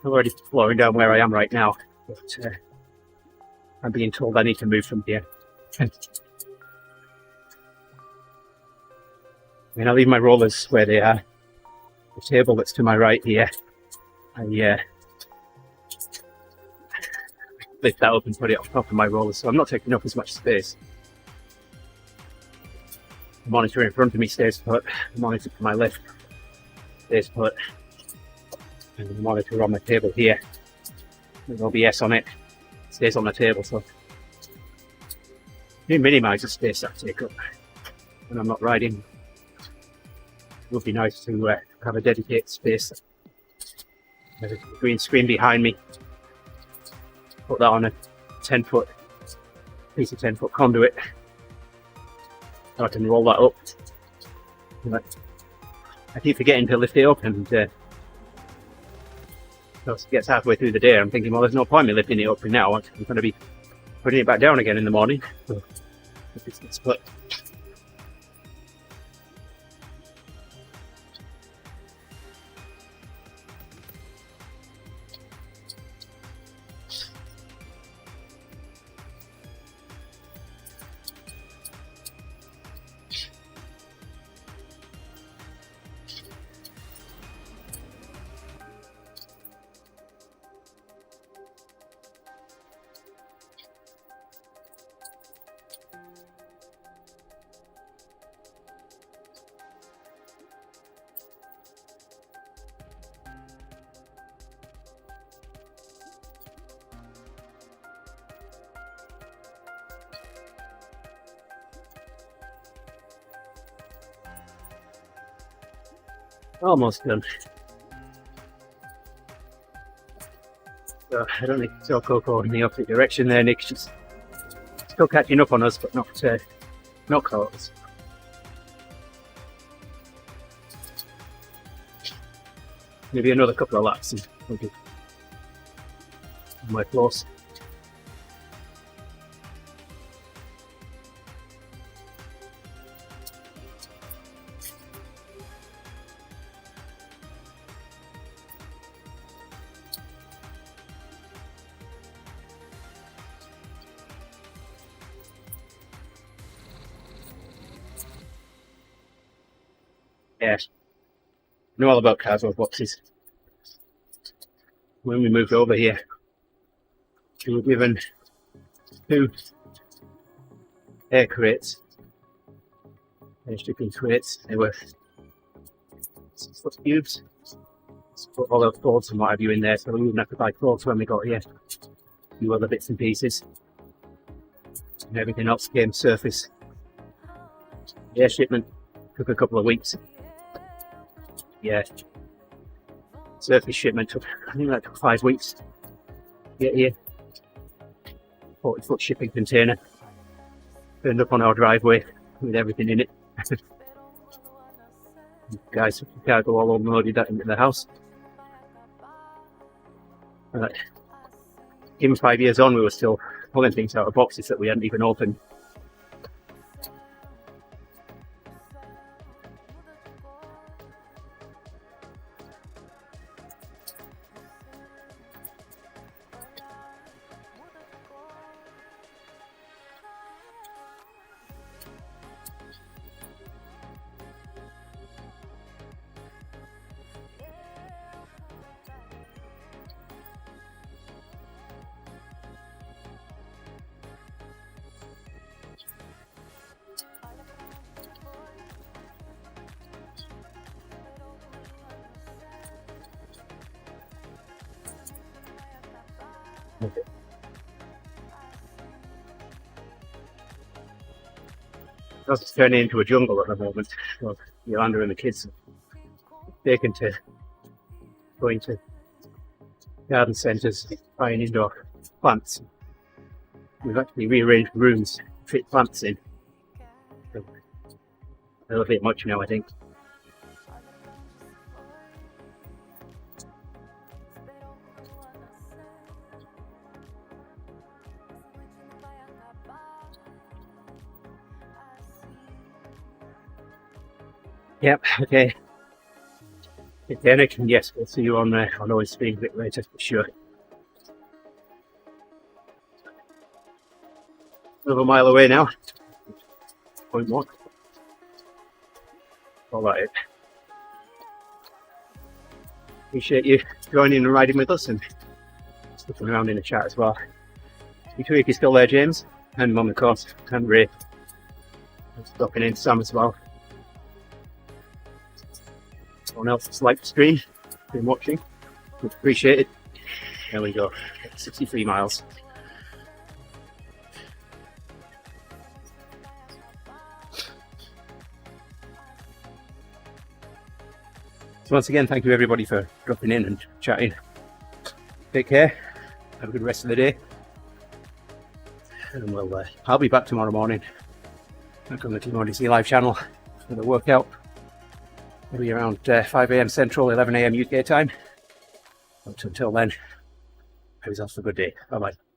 I'm already flooring down where I am right now, but I'm being told I need to move from here. I mean, I leave my rollers where they are. The table that's to my right here, I lift that up and put it on top of my rollers, so I'm not taking up as much space. The monitor in front of me stays put, the monitor to my left stays put, and the monitor on the table here, with OBS on it, stays on the table, so you minimise the space I take up when I'm not riding. It would be nice to have a dedicated space. There's a green screen behind me. Put that on a 10-foot piece of 10-foot conduit. So I can roll that up. But I keep forgetting to lift it up, and it gets halfway through the day. I'm thinking, well, there's no point in me lifting it up now. I'm going to be putting it back down again in the morning. So it's put. Almost done. So I don't need to tell Coco in the opposite direction there, Nick. She's still catching up on us, but not caught us. Maybe another couple of laps and we'll be somewhere close. Yes. Know all about cardboard boxes. When we moved over here, we were given 2 air crates, air stripping crates. They were 6-foot cubes. So put all our clothes and what have you in there, so we wouldn't have to buy clothes when we got here. A few other bits and pieces. And everything else came surface. The air shipment took a couple of weeks. Yeah. surface shipment took, I think that took 5 weeks to get here. 40-foot shipping container turned up on our driveway with everything in it. Guys took the cargo all unloaded that into the house. Even 5 years on, we were still pulling things out of boxes that we hadn't even opened. Okay. It's turning into a jungle at the moment. So Yolanda and the kids are taken to going to garden centres, buying indoor plants. We've actually rearranged rooms to fit plants in. So, a little bit much now, I think. Yep, okay. Okay, Nick, and yes, we'll see you on ODZentury a bit later for sure. Another mile away now. 0.1. All right. Appreciate you joining and riding with us and sticking around in the chat as well. You too, if you're still there, James, and Mum, of course, and Ray. Stopping in, Sam as well. Everyone else that's liked the stream, been watching, much appreciated. There we go, 63 miles. So once again, thank you everybody for dropping in and chatting. Take care, have a good rest of the day. And I'll be back tomorrow morning. Back on the TeamODZ live channel for the workout. Maybe around 5 AM Central, 11 AM UK time. But until then, have yourself a good day. Bye bye.